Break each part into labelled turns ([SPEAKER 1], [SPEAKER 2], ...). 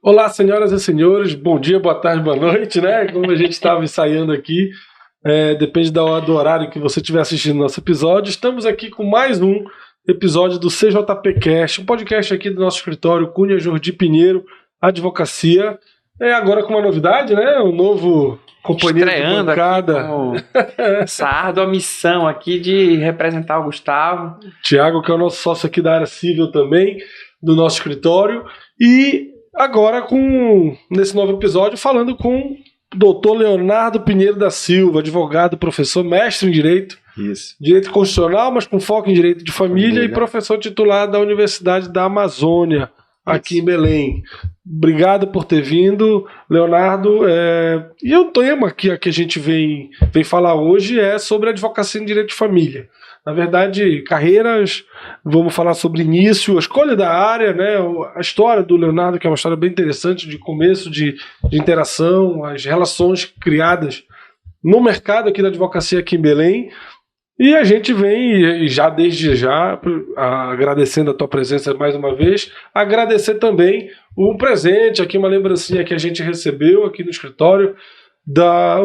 [SPEAKER 1] Olá, senhoras e senhores, bom dia, boa tarde, boa noite, né? Como a gente estava ensaiando aqui, depende do horário que você estiver assistindo nosso episódio. Estamos aqui com mais um episódio do CJP Cast, um podcast aqui do nosso escritório Cunha Jordi Pinheiro, Advocacia. Agora com uma novidade, né? Um novo companheiro de bancada.
[SPEAKER 2] Essa árdua missão aqui de representar o Gustavo.
[SPEAKER 1] Tiago, que é o nosso sócio aqui da área civil também, do nosso escritório. E agora, nesse novo episódio, falando com o doutor Leonardo Pinheiro da Silva, advogado, professor, mestre em Direito.
[SPEAKER 3] Isso.
[SPEAKER 1] Direito Constitucional, mas com foco em Direito de Família. E professor titular da Universidade da Amazônia, aqui em Belém. Obrigado por ter vindo, Leonardo. E o tema que a gente vem falar hoje é sobre advocacia em Direito de Família. Na verdade, carreiras, vamos falar sobre início, a escolha da área, né? A história do Leonardo, que é uma história bem interessante, de começo de interação, as relações criadas no mercado aqui da advocacia aqui em Belém. E a gente vem, já desde já, agradecendo a tua presença mais uma vez, agradecer também o presente, aqui uma lembrancinha que a gente recebeu aqui no escritório,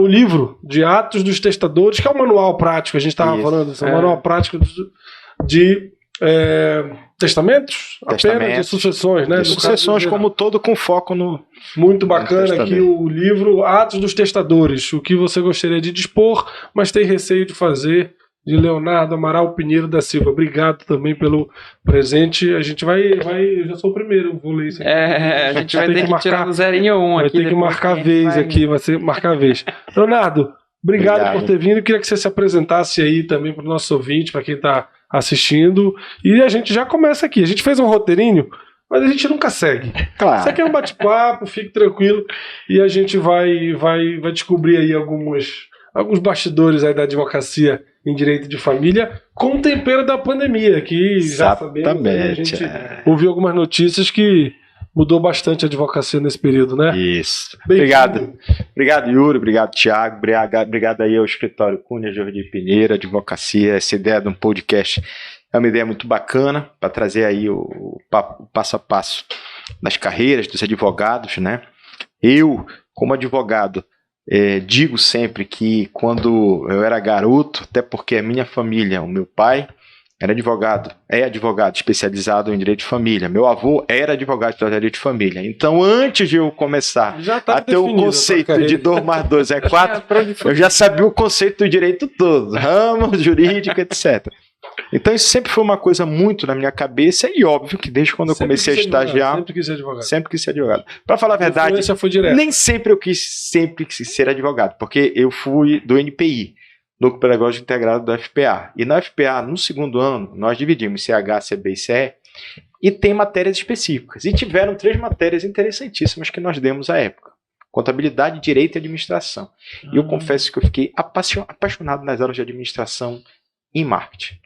[SPEAKER 1] o livro de Atos dos Testadores, que é um manual prático, a gente estava falando, é um manual prático de testamentos, apenas de sucessões, né?
[SPEAKER 3] De sucessões como todo, com foco no...
[SPEAKER 1] Muito bacana aqui o livro Atos dos Testadores, o que você gostaria de dispor, mas tem receio de fazer, de Leonardo Amaral Pinheiro da Silva. Obrigado também pelo presente. A gente vai eu já sou o primeiro, vou ler isso aqui.
[SPEAKER 2] A gente vai ter que tirar do 0 em 1
[SPEAKER 1] vai
[SPEAKER 2] aqui.
[SPEAKER 1] Vai ter que marcar a vez aqui, vai ser marcar a vez. Leonardo, obrigado por ter vindo. Eu queria que você se apresentasse aí também para o nosso ouvinte, para quem está assistindo. E a gente já começa aqui. A gente fez um roteirinho, mas a gente nunca segue.
[SPEAKER 3] Claro.
[SPEAKER 1] Isso aqui é um bate-papo, fique tranquilo. E a gente vai descobrir aí alguns bastidores aí da advocacia em Direito de Família, com o tempero da pandemia, que já sabemos, né? A gente ouviu algumas notícias que mudou bastante a advocacia nesse período, né?
[SPEAKER 3] Isso. Obrigado, Yuri, obrigado, Tiago, obrigado aí ao escritório Cunha Jordi Pinheiro, Advocacia. Essa ideia de um podcast é uma ideia muito bacana para trazer aí o passo a passo das carreiras dos advogados, né? Eu, como advogado, digo sempre que quando eu era garoto, até porque a minha família, o meu pai era advogado, é advogado especializado em Direito de Família, meu avô era advogado de Direito de Família, então antes de eu começar a ter o conceito de 2 mais 2 é 4, eu já sabia o conceito do direito todo, ramo, jurídico, etc. Então isso sempre foi uma coisa muito na minha cabeça e óbvio que desde quando eu comecei a estagiar... Sempre quis ser advogado. Para falar a verdade, nem sempre eu quis ser advogado, porque eu fui do NPI, Núcleo Pedagógico Integrado do FPA. E na FPA, no segundo ano, nós dividimos CH, CB e CE e tem matérias específicas. E tiveram 3 matérias interessantíssimas que nós demos à época. Contabilidade, Direito e Administração. E eu confesso que eu fiquei apaixonado nas aulas de administração em marketing.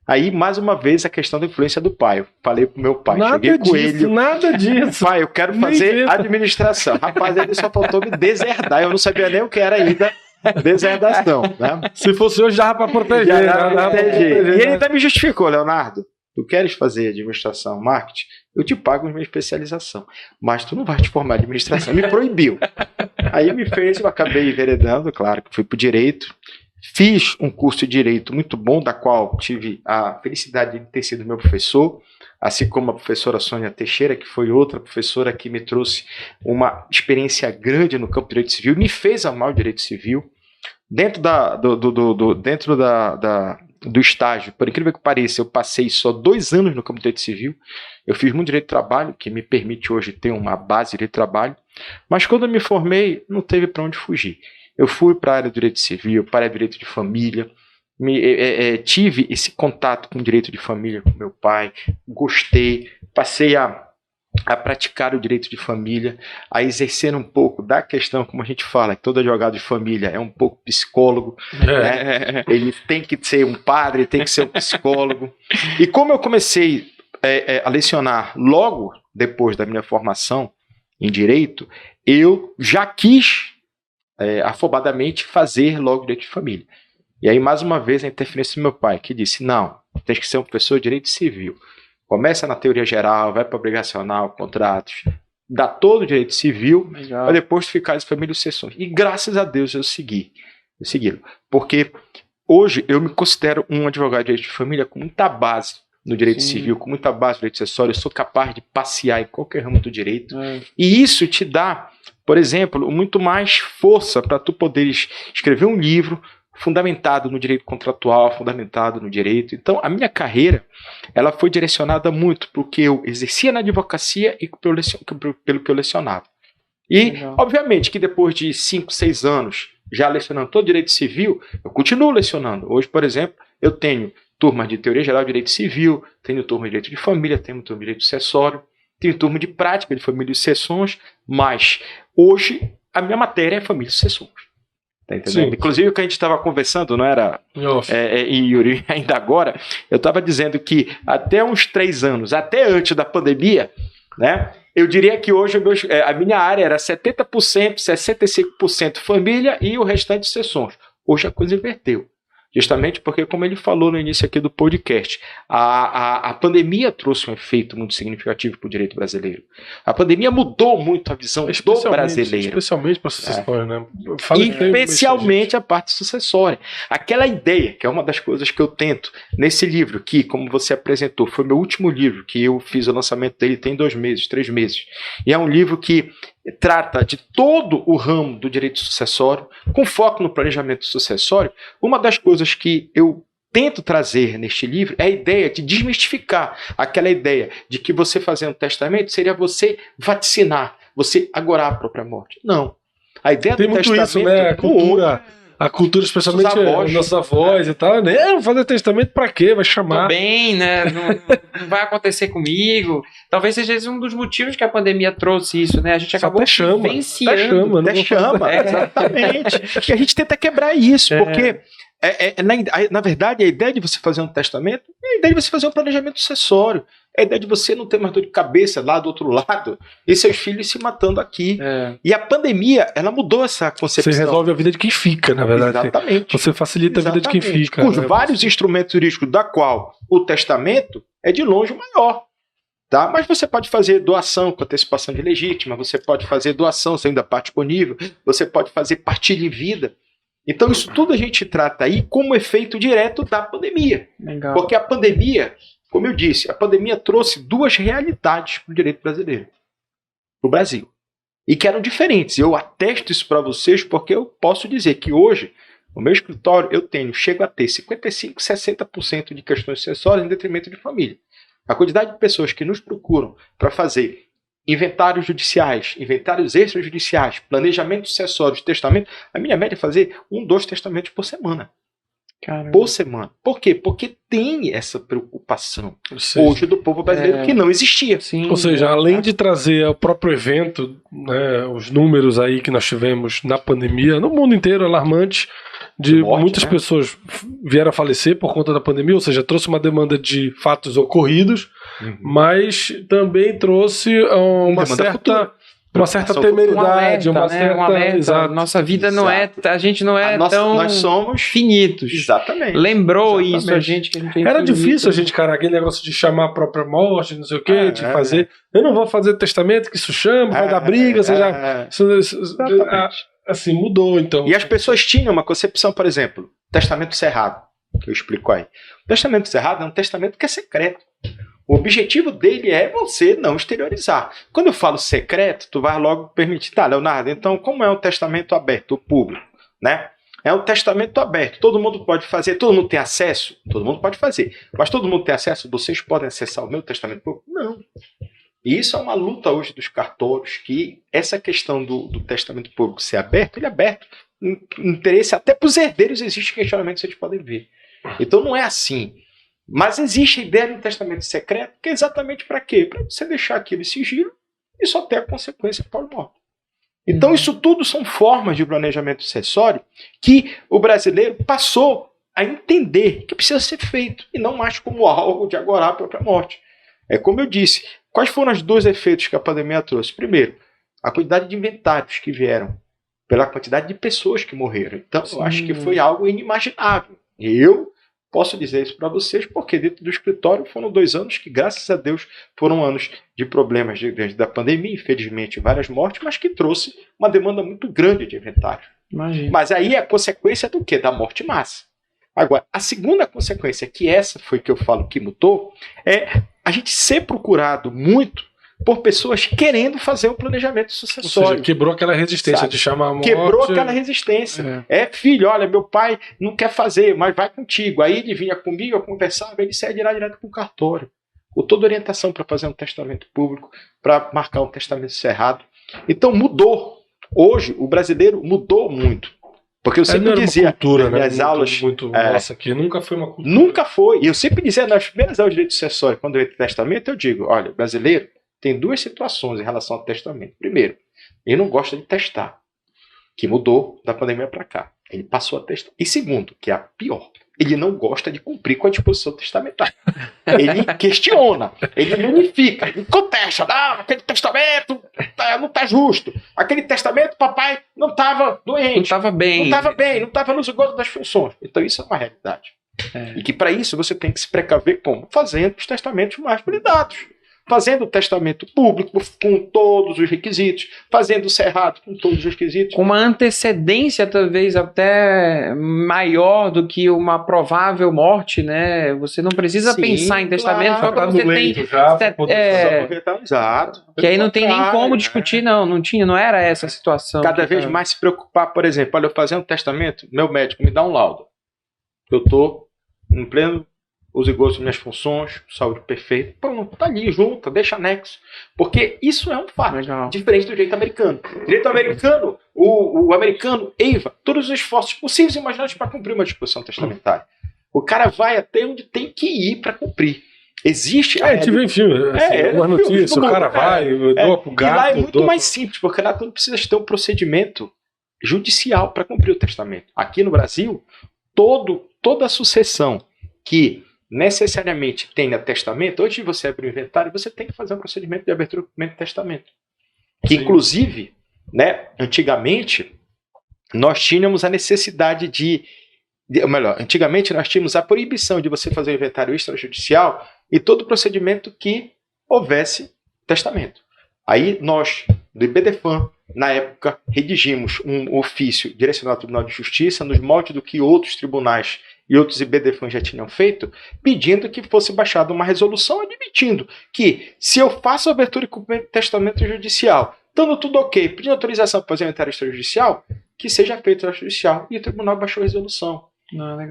[SPEAKER 3] Aí, mais uma vez, a questão da influência do pai. Eu falei pro meu pai, cheguei com ele.
[SPEAKER 1] Nada disso.
[SPEAKER 3] Pai, eu quero fazer administração. Rapaz, ele só faltou me deserdar. Eu não sabia nem o que era ainda deserdação. Né?
[SPEAKER 1] Se fosse hoje, dava para proteger.
[SPEAKER 3] E ele ainda me justificou, Leonardo. Tu queres fazer administração, marketing? Eu te pago minha especialização. Mas tu não vai te formar em administração. Me proibiu. Aí me fez, eu acabei enveredando, claro, que fui pro direito. Fiz um curso de Direito muito bom, da qual tive a felicidade de ter sido meu professor, assim como a professora Sônia Teixeira, que foi outra professora que me trouxe uma experiência grande no campo do Direito Civil, me fez amar o Direito Civil. Dentro do estágio, por incrível que pareça, eu passei só 2 anos no campo do Direito Civil. Eu fiz muito Direito do Trabalho, que me permite hoje ter uma base de Direito do Trabalho, mas quando eu me formei, não teve para onde fugir. Eu fui para a área do Direito Civil, para a área do Direito de Família, tive esse contato com o Direito de Família com meu pai, gostei, passei a praticar o Direito de Família, a exercer um pouco da questão, como a gente fala, que todo advogado de família é um pouco psicólogo, né? Ele tem que ser um padre, tem que ser um psicólogo. E como eu comecei a lecionar logo depois da minha formação em Direito, eu já quis afobadamente fazer logo Direito de Família. E aí, mais uma vez, a interferência do meu pai, que disse, não, tem que ser um professor de Direito Civil. Começa na teoria geral, vai para obrigacional, contratos, dar todo o direito civil,
[SPEAKER 2] Legal.
[SPEAKER 3] para depois ficar as famílias e sucessões. E graças a Deus eu segui. Porque hoje eu me considero um advogado de direito de família com muita base no direito civil, com muita base no direito sucessório. Eu sou capaz de passear em qualquer ramo do direito. E isso te dá, por exemplo, muito mais força para tu poderes escrever um livro fundamentado no direito contratual, fundamentado no direito. Então, a minha carreira, ela foi direcionada muito para o que eu exercia na advocacia e pelo que eu lecionava. E, obviamente, que depois de 5, 6 anos já lecionando todo o direito civil, eu continuo lecionando. Hoje, por exemplo, eu tenho turma de teoria geral de direito civil, tenho turma de direito de família, tenho turma de direito sucessório, tenho turma de prática de família e sucessões, mas hoje a minha matéria é família e sucessões. Tá entendendo? Sim. Inclusive o que a gente estava conversando, não era? E Yuri, ainda agora, eu estava dizendo que até uns 3 anos, até antes da pandemia, né? Eu diria que hoje a minha área era 70%, 65% família e o restante sucessões. Hoje a coisa inverteu. Justamente porque, como ele falou no início aqui do podcast, a pandemia trouxe um efeito muito significativo para o direito brasileiro. A pandemia mudou muito a visão do brasileiro.
[SPEAKER 1] Especialmente para a sucessória, né?
[SPEAKER 3] Especialmente a parte sucessória. Aquela ideia, que é uma das coisas que eu tento nesse livro, que, como você apresentou, foi meu último livro, que eu fiz o lançamento dele tem 2 meses, 3 meses. E é um livro que trata de todo o ramo do direito sucessório, com foco no planejamento sucessório. Uma das coisas que eu tento trazer neste livro é a ideia de desmistificar aquela ideia de que você fazendo testamento seria você vaticinar, você agorar a própria morte. Não. A ideia
[SPEAKER 1] tem
[SPEAKER 3] do
[SPEAKER 1] muito
[SPEAKER 3] testamento...
[SPEAKER 1] isso, né? A cultura, especialmente nossos avós e tal, né? Vou fazer testamento pra quê? Vai chamar.
[SPEAKER 2] Tô bem, né? Não vai acontecer comigo. Talvez seja esse um dos motivos que a pandemia trouxe isso, né? A gente acabou
[SPEAKER 3] vivenciando. Até chama, exatamente. E a gente tenta quebrar isso, porque na verdade a ideia de você fazer um testamento é a ideia de você fazer um planejamento sucessório. É a ideia de você não ter mais dor de cabeça lá do outro lado e seus filhos se matando aqui. E a pandemia, ela mudou essa concepção.
[SPEAKER 1] Você resolve a vida de quem fica, na verdade.
[SPEAKER 3] Exatamente.
[SPEAKER 1] Você facilita a vida de quem fica.
[SPEAKER 3] Com os vários instrumentos jurídicos, da qual o testamento é de longe o maior. Tá? Mas você pode fazer doação com antecipação de legítima, você pode fazer doação saindo da parte disponível, você pode fazer partilha em vida. Então isso tudo a gente trata aí como efeito direto da pandemia.
[SPEAKER 2] Legal.
[SPEAKER 3] Porque a pandemia, como eu disse, a pandemia trouxe 2 realidades para o direito brasileiro, para o Brasil, e que eram diferentes. Eu atesto isso para vocês porque eu posso dizer que hoje, no meu escritório, chego a ter 55%, 60% de questões sucessórias em detrimento de família. A quantidade de pessoas que nos procuram para fazer inventários judiciais, inventários extrajudiciais, planejamento sucessório, testamento, a minha média é fazer 1, 2 testamentos por semana.
[SPEAKER 2] Caramba.
[SPEAKER 3] Por semana. Por quê? Porque tem essa preocupação hoje do povo brasileiro que não existia.
[SPEAKER 1] Sim, ou seja, além de trazer o próprio evento, né, os números aí que nós tivemos na pandemia, no mundo inteiro, alarmantes, de morte, muitas pessoas vieram a falecer por conta da pandemia, ou seja, trouxe uma demanda de fatos ocorridos, mas também trouxe uma certa temeridade,
[SPEAKER 2] um alerta. Exato. Nossa vida não é, a gente não é tão
[SPEAKER 3] nós somos
[SPEAKER 2] finitos.
[SPEAKER 3] Exatamente.
[SPEAKER 2] Lembrou isso a gente que a gente tem.
[SPEAKER 1] Era difícil a gente, cara, aquele negócio de chamar a própria morte, não sei o quê, de fazer. Eu não vou fazer testamento, que isso chama, vai dar briga, assim, mudou, então.
[SPEAKER 3] E as pessoas tinham uma concepção, por exemplo, testamento cerrado, que eu explico aí. O testamento cerrado é um testamento que é secreto. O objetivo dele é você não exteriorizar. Quando eu falo secreto, tu vai logo permitir, tá, Leonardo, então como é um testamento aberto, o público, né? É um testamento aberto, todo mundo pode fazer, todo mundo tem acesso? Todo mundo pode fazer. Mas todo mundo tem acesso? Vocês podem acessar o meu testamento público? Não. E isso é uma luta hoje dos cartórios, que essa questão do testamento público ser aberto, ele é aberto. Interesse até para os herdeiros existe questionamento, vocês podem ver. Então não é assim. Mas existe a ideia do testamento secreto, que é exatamente para quê? Para você deixar aquele sigilo e só ter a consequência pós-morte. Então isso tudo são formas de planejamento sucessório que o brasileiro passou a entender que precisa ser feito, e não mais como algo de agorar a própria morte. É como eu disse, quais foram os 2 efeitos que a pandemia trouxe? Primeiro, a quantidade de inventários que vieram, pela quantidade de pessoas que morreram. Então eu acho que foi algo inimaginável. Eu posso dizer isso para vocês porque dentro do escritório foram 2 anos que, graças a Deus, foram anos de problemas da pandemia, infelizmente várias mortes, mas que trouxe uma demanda muito grande de inventário.
[SPEAKER 2] Imagina.
[SPEAKER 3] Mas aí é a consequência do quê? Da morte em massa. Agora, a segunda consequência, que essa foi que eu falo que mudou, é a gente ser procurado muito por pessoas querendo fazer o planejamento sucessório.
[SPEAKER 1] Ou seja, quebrou aquela resistência,
[SPEAKER 3] sabe?
[SPEAKER 1] de chamar a morte.
[SPEAKER 3] Quebrou aquela resistência. Filho, olha, meu pai não quer fazer, mas vai contigo. Aí ele vinha comigo, eu conversava, ele saia direto para o cartório. Com toda orientação para fazer um testamento público, para marcar um testamento cerrado. Então mudou. Hoje, o brasileiro mudou muito. Porque eu sempre dizia
[SPEAKER 1] cultura,
[SPEAKER 3] nas minhas aulas...
[SPEAKER 1] nossa, aqui nunca foi uma cultura.
[SPEAKER 3] Nunca foi. E eu sempre dizia nas primeiras aulas de direito sucessório, quando eu entro no testamento, eu digo, olha, brasileiro tem 2 situações em relação ao testamento. Primeiro, ele não gosta de testar, que mudou da pandemia para cá. Ele passou a testar. E segundo, que é a pior, ele não gosta de cumprir com a disposição testamentária. Ele questiona, ele verifica, ele contesta. Não, aquele testamento não está justo. Aquele testamento, papai não estava doente.
[SPEAKER 2] Não estava bem.
[SPEAKER 3] Não estava no esgoto das funções. Então isso é uma realidade. E que para isso você tem que se precaver como? Fazendo os testamentos mais validados. Fazendo o testamento público com todos os requisitos, fazendo o cerrado com todos os requisitos.
[SPEAKER 2] Com uma antecedência, talvez, até maior do que uma provável morte, né? Você não precisa pensar em testamento, só que você tem...
[SPEAKER 3] Exato.
[SPEAKER 2] Que aí não tem nem como discutir, não era essa a situação.
[SPEAKER 3] Cada vez mais se preocupar, por exemplo, olha, eu fazer um testamento, meu médico me dá um laudo. Eu estou em pleno uso e gosto das minhas funções, saúde perfeita, pronto, tá ali, junta, deixa anexo. Porque isso é um fato, diferente do direito americano. O direito americano, o americano eiva todos os esforços possíveis e imagináveis para cumprir uma disposição testamentária. O cara vai até onde tem que ir para cumprir. Existe...
[SPEAKER 1] tive em filme, uma notícia, o cara vai, doa pro gato...
[SPEAKER 3] E lá é muito mais simples, porque lá tu não precisa ter um procedimento judicial para cumprir o testamento. Aqui no Brasil, toda a sucessão que necessariamente tenha testamento, antes de você abrir o inventário, você tem que fazer um procedimento de abertura de testamento. Que, inclusive, né, antigamente, nós tínhamos a necessidade antigamente nós tínhamos a proibição de você fazer o inventário extrajudicial e todo o procedimento que houvesse testamento. Aí nós, do IBDFAM, na época, redigimos um ofício direcionado ao Tribunal de Justiça, nos moldes do que outros tribunais e outros IBDFAM já tinham feito, pedindo que fosse baixada uma resolução admitindo que, se eu faço a abertura e cumprimento de testamento judicial, dando tudo ok, pedindo autorização para fazer o inventário extrajudicial, que seja feito extrajudicial. E o tribunal baixou a resolução.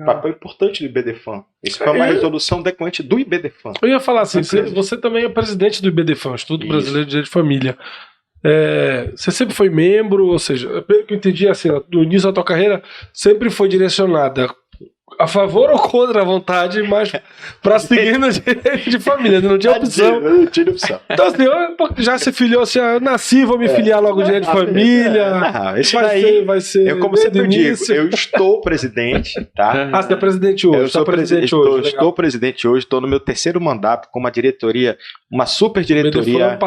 [SPEAKER 3] Papel importante do IBDFAM. Isso foi uma resolução decorrente do IBDFAM.
[SPEAKER 1] Eu ia falar assim, você também é presidente do IBDFAM, Instituto Brasileiro de Direito de Família. Você sempre foi membro, ou seja, pelo que eu entendi, assim, no início da tua carreira, sempre foi direcionada a favor ou contra a vontade, mas para seguir no direito de família, não tinha opção.
[SPEAKER 3] Não tinha opção.
[SPEAKER 1] Então, assim, eu já se filiou assim, eu nasci, vou me filiar logo no direito de família. Vai ser.
[SPEAKER 3] Eu, como sempre digo, eu estou presidente, tá?
[SPEAKER 1] Você é presidente hoje.
[SPEAKER 3] Estou presidente hoje, estou no meu terceiro mandato com uma diretoria, uma super diretoria.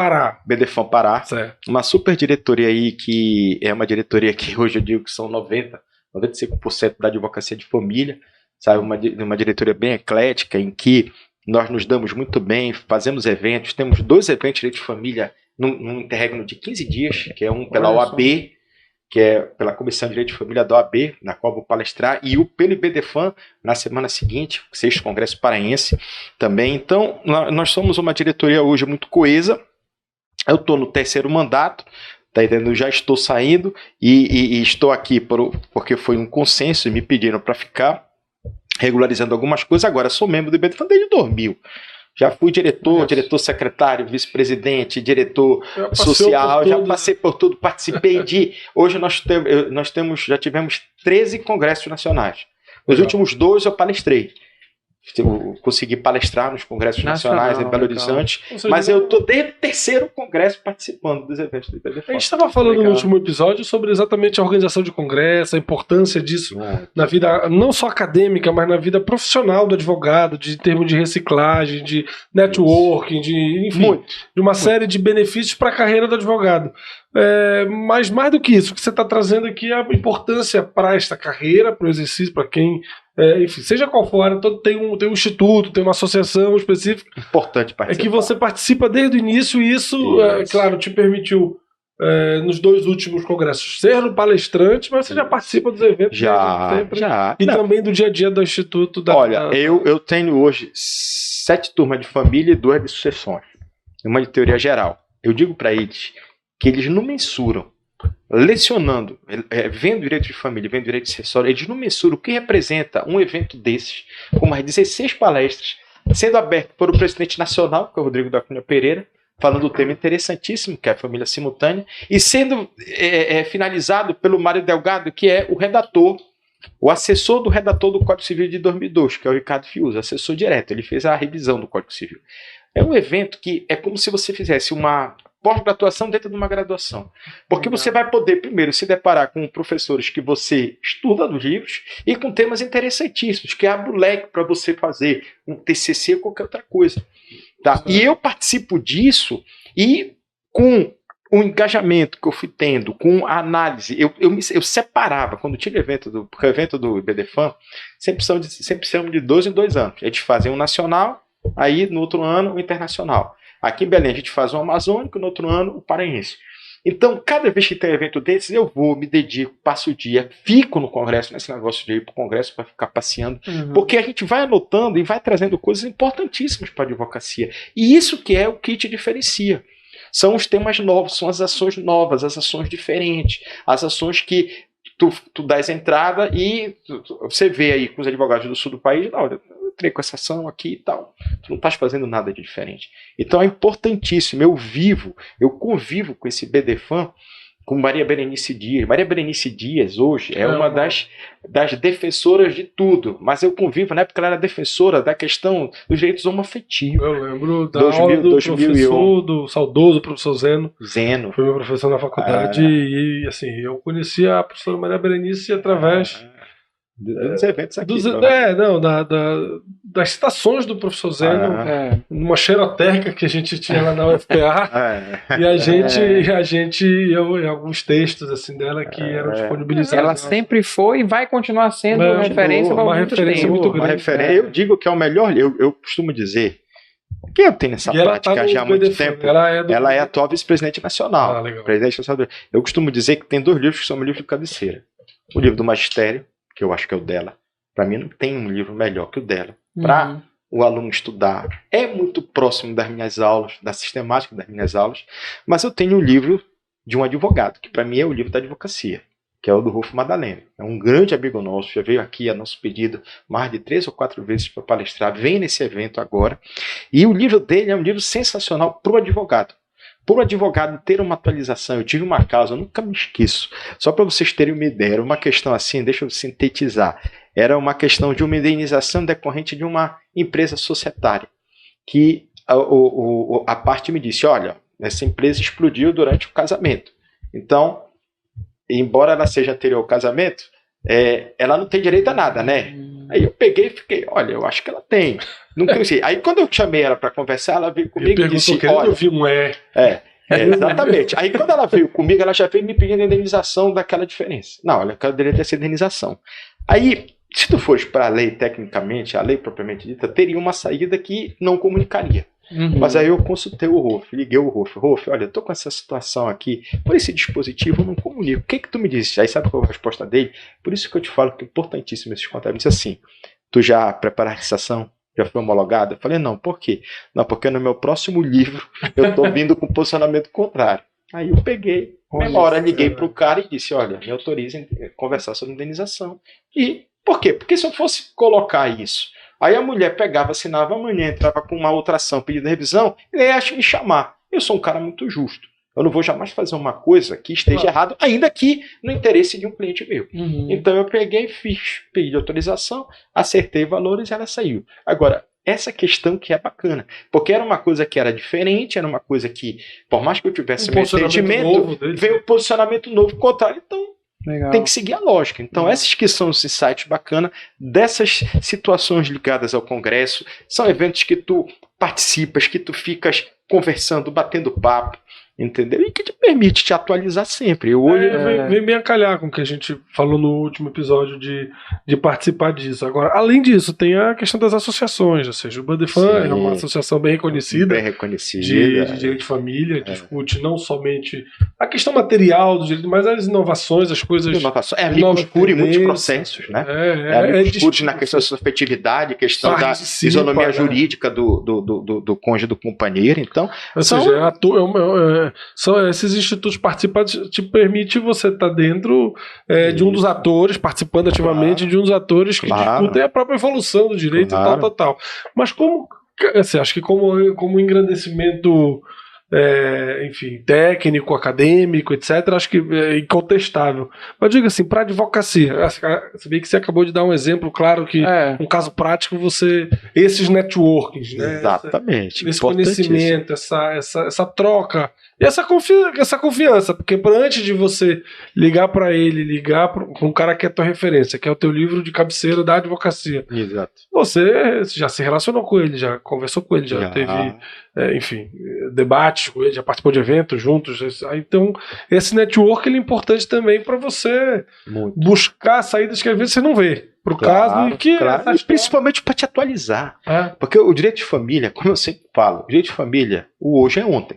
[SPEAKER 3] BDFAM Pará.
[SPEAKER 1] Certo.
[SPEAKER 3] Uma super diretoria aí, que é uma diretoria que hoje eu digo que são 95% da advocacia de família, sabe, uma diretoria bem eclética, em que nós nos damos muito bem, fazemos eventos, temos 2 eventos de direito de família num interregno de 15 dias, que é um pela OAB, que é pela Comissão de Direito de Família da OAB, na qual vou palestrar, e pelo IBDFAM na semana seguinte, 6º Congresso Paraense também. Então, nós somos uma diretoria hoje muito coesa. Eu estou no 3º mandato, tá entendendo? Já estou saindo e estou aqui porque foi um consenso e me pediram para ficar regularizando algumas coisas. Agora sou membro do IBDFAM desde 2000. Já fui diretor secretário, vice-presidente, diretor social, já passei por tudo, participei de... Hoje já tivemos 13 congressos nacionais. Nos últimos 2 eu palestrei. Eu consegui palestrar nos congressos nacionais em Belo Horizonte, mas eu estou desde o 3º congresso participando dos eventos do IBDFAM.
[SPEAKER 1] A gente estava falando no último episódio sobre exatamente a organização de congresso, a importância disso na vida, não só acadêmica, mas na vida profissional do advogado, de termos de reciclagem, de networking, enfim, de uma série de benefícios para a carreira do advogado. Mas mais do que isso, o que você está trazendo aqui é a importância para esta carreira, para o exercício, para quem enfim, seja qual for, tem um instituto, tem uma associação específica.
[SPEAKER 3] Importante participar.
[SPEAKER 1] É que você participa desde o início e isso, claro, te permitiu, nos 2 últimos congressos, ser um palestrante, mas você já participa dos eventos sempre. E também do dia a dia do Instituto.
[SPEAKER 3] Olha, eu tenho hoje 7 turmas de família e 2 de sucessões. Uma de teoria geral. Eu digo para eles que eles não mensuram, lecionando, vendo direito de família, vendo direito de sucessório, eles não mensuram o que representa um evento desses, como as 16 palestras, sendo aberto por o presidente nacional, que é o Rodrigo da Cunha Pereira, falando do tema interessantíssimo, que é a família simultânea, e sendo finalizado pelo Mário Delgado, que é o redator, o assessor do redator do Código Civil de 2002, que é o Ricardo Fiuza, assessor direto, ele fez a revisão do Código Civil. É um evento que é como se você fizesse uma pós-graduação dentro de uma graduação. Porque você vai poder, primeiro, se deparar com professores que você estuda nos livros e com temas interessantíssimos, que abre o leque para você fazer um TCC ou qualquer outra coisa. Tá? E eu participo disso e com o engajamento que eu fui tendo, com a análise, eu separava, quando tinha o evento do IBDFAN, sempre são de 2 em 2 anos. A gente fazia um nacional, aí no outro ano o internacional. Aqui em Belém a gente faz um amazônico, no outro ano o paraense. Então, cada vez que tem um evento desses, eu vou, me dedico, passo o dia, fico no congresso, nesse negócio de ir para o congresso para ficar passeando, porque a gente vai anotando e vai trazendo coisas importantíssimas para a advocacia. E isso que é o que te diferencia. São os temas novos, são as ações novas, as ações diferentes, as ações que tu dás entrada e você vê aí com os advogados do sul do país, não, eu entrei com essa ação aqui e tal, tu não estás fazendo nada de diferente. Então é importantíssimo, eu convivo com esse BDFAN, com Maria Berenice Dias. Maria Berenice Dias hoje é uma das defensoras de tudo, mas eu convivo, na época ela era defensora da questão dos direitos homoafetivos.
[SPEAKER 1] Eu lembro da aula do professor, do saudoso professor Zeno. Foi meu professor na faculdade e assim, eu conhecia a professora Maria Berenice através
[SPEAKER 3] dos eventos aqui.
[SPEAKER 1] Das citações do professor Zeno, numa xeroteca que a gente tinha lá na UFPA, e a gente em alguns textos assim dela que eram disponibilizados.
[SPEAKER 2] Ela sempre foi e vai continuar sendo referência para muitos tempos.
[SPEAKER 1] Muito grande.
[SPEAKER 3] Eu digo que é o melhor, eu costumo dizer, que eu tenho nessa prática já há muito tempo, ela é atual vice-presidente nacional. Presidente nacional. Eu costumo dizer que tem 2 livros que são meus livros de cabeceira. O livro do Magistério, que eu acho que é o dela. Para mim não tem um livro melhor que o dela. Para o aluno estudar. É muito próximo das minhas aulas, da sistemática das minhas aulas, mas eu tenho um livro de um advogado, que para mim é o livro da advocacia, que é o do Rufo Madalena. É um grande amigo nosso, já veio aqui a nosso pedido mais de 3 ou 4 vezes para palestrar, vem nesse evento agora. E o livro dele é um livro sensacional para o advogado. Para o advogado ter uma atualização, eu tive uma causa, eu nunca me esqueço, só para vocês terem uma ideia, era uma questão assim, deixa eu sintetizar, era uma questão de uma indenização decorrente de uma empresa societária, que a parte me disse, olha, essa empresa explodiu durante o casamento, então, embora ela seja anterior ao casamento, ela não tem direito a nada, né? Aí eu peguei e fiquei, olha, eu acho que ela tem. Não sei. Aí quando eu chamei ela para conversar, ela veio comigo e disse, olha...
[SPEAKER 1] Eu vi um
[SPEAKER 3] exatamente. Aí quando ela veio comigo, ela já veio me pedindo a indenização daquela diferença. Não, olha, eu queria ter essa indenização. Aí, se tu fores para a lei, tecnicamente, a lei propriamente dita, teria uma saída que não comunicaria. Mas aí eu consultei o Rolf, liguei o Rolf, olha, eu tô com essa situação aqui, por esse dispositivo eu não comunico, o que tu me disse? Aí sabe qual é a resposta dele? Por isso que eu te falo que é importantíssimo esses contatos. Ele disse assim, tu já preparaste essa ação? Já foi homologado? Eu falei, não, por quê? Não, porque no meu próximo livro eu tô vindo com posicionamento contrário. Aí eu peguei, na hora liguei pro cara e disse, olha, me autorizem a conversar sobre indenização. E por quê? Porque se eu fosse colocar isso, aí a mulher pegava, assinava, amanhã entrava com uma outra ação pedindo revisão, e aí acha me chamar. Eu sou um cara muito justo. Eu não vou jamais fazer uma coisa que esteja errado, ainda que no interesse de um cliente meu. Então eu peguei, fiz, pedi autorização, acertei valores e ela saiu. Agora, essa questão que é bacana, porque era uma coisa que era diferente, era uma coisa que, por mais que eu tivesse meu entendimento, veio um posicionamento novo contrário, então tem que seguir a lógica. Então esses que são os sites bacanas dessas situações ligadas ao Congresso, são eventos que tu participas, que tu ficas conversando, batendo papo, entendeu? E que te permite te atualizar sempre. Hoje
[SPEAKER 1] vem bem a calhar com o que a gente falou no último episódio de participar disso. Agora, além disso, tem a questão das associações, ou seja, o Budefan é uma associação bem reconhecida, de direito de família, discute não somente a questão material do direito, mas as inovações, as coisas...
[SPEAKER 3] É amigos por muitos processos, né? Discute na questão da afetividade, questão da isonomia jurídica do cônjuge do companheiro, então...
[SPEAKER 1] Ou seja, são esses institutos participativos te permite você estar dentro de um dos atores, participando ativamente de um dos atores que discutem a própria evolução do direito e tal. Mas como, assim, acho que como engrandecimento enfim, técnico, acadêmico, etc., acho que é incontestável. Mas diga assim, para advocacia, você vê que você acabou de dar um exemplo, claro que um caso prático, esses networkings, né?
[SPEAKER 3] Exatamente.
[SPEAKER 1] Esse conhecimento, essa troca, e essa confiança, porque antes de você ligar para ele, ligar para um cara que é a tua referência, que é o teu livro de cabeceira da advocacia,
[SPEAKER 3] exato,
[SPEAKER 1] você já se relacionou com ele, já conversou com ele, já teve, enfim, debates com ele, já participou de eventos juntos. Então, esse network ele é importante também para você buscar saídas que às vezes você não vê. Pro caso,
[SPEAKER 3] e principalmente para te atualizar. Porque o direito de família, como eu sempre falo, o direito de família, o hoje é ontem.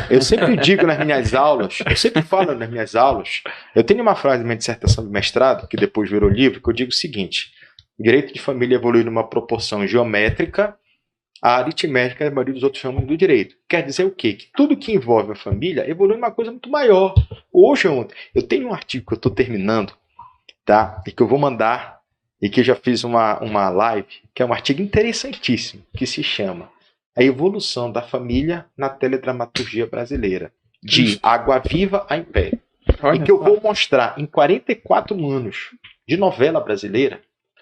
[SPEAKER 3] Eu sempre digo nas minhas aulas, eu tenho uma frase na minha dissertação de mestrado, que depois virou livro, que eu digo o seguinte: o direito de família evolui numa proporção geométrica, a aritmética da maioria dos outros ramos do direito. Quer dizer o quê? Que tudo que envolve a família evolui numa coisa muito maior. Hoje é ontem. Eu tenho um artigo que eu estou terminando, tá? E que eu vou mandar, e que eu já fiz uma live, que é um artigo interessantíssimo, que se chama A Evolução da Família na Teledramaturgia Brasileira, de Água Viva a Império. E que eu vou mostrar em 44 anos de novela brasileira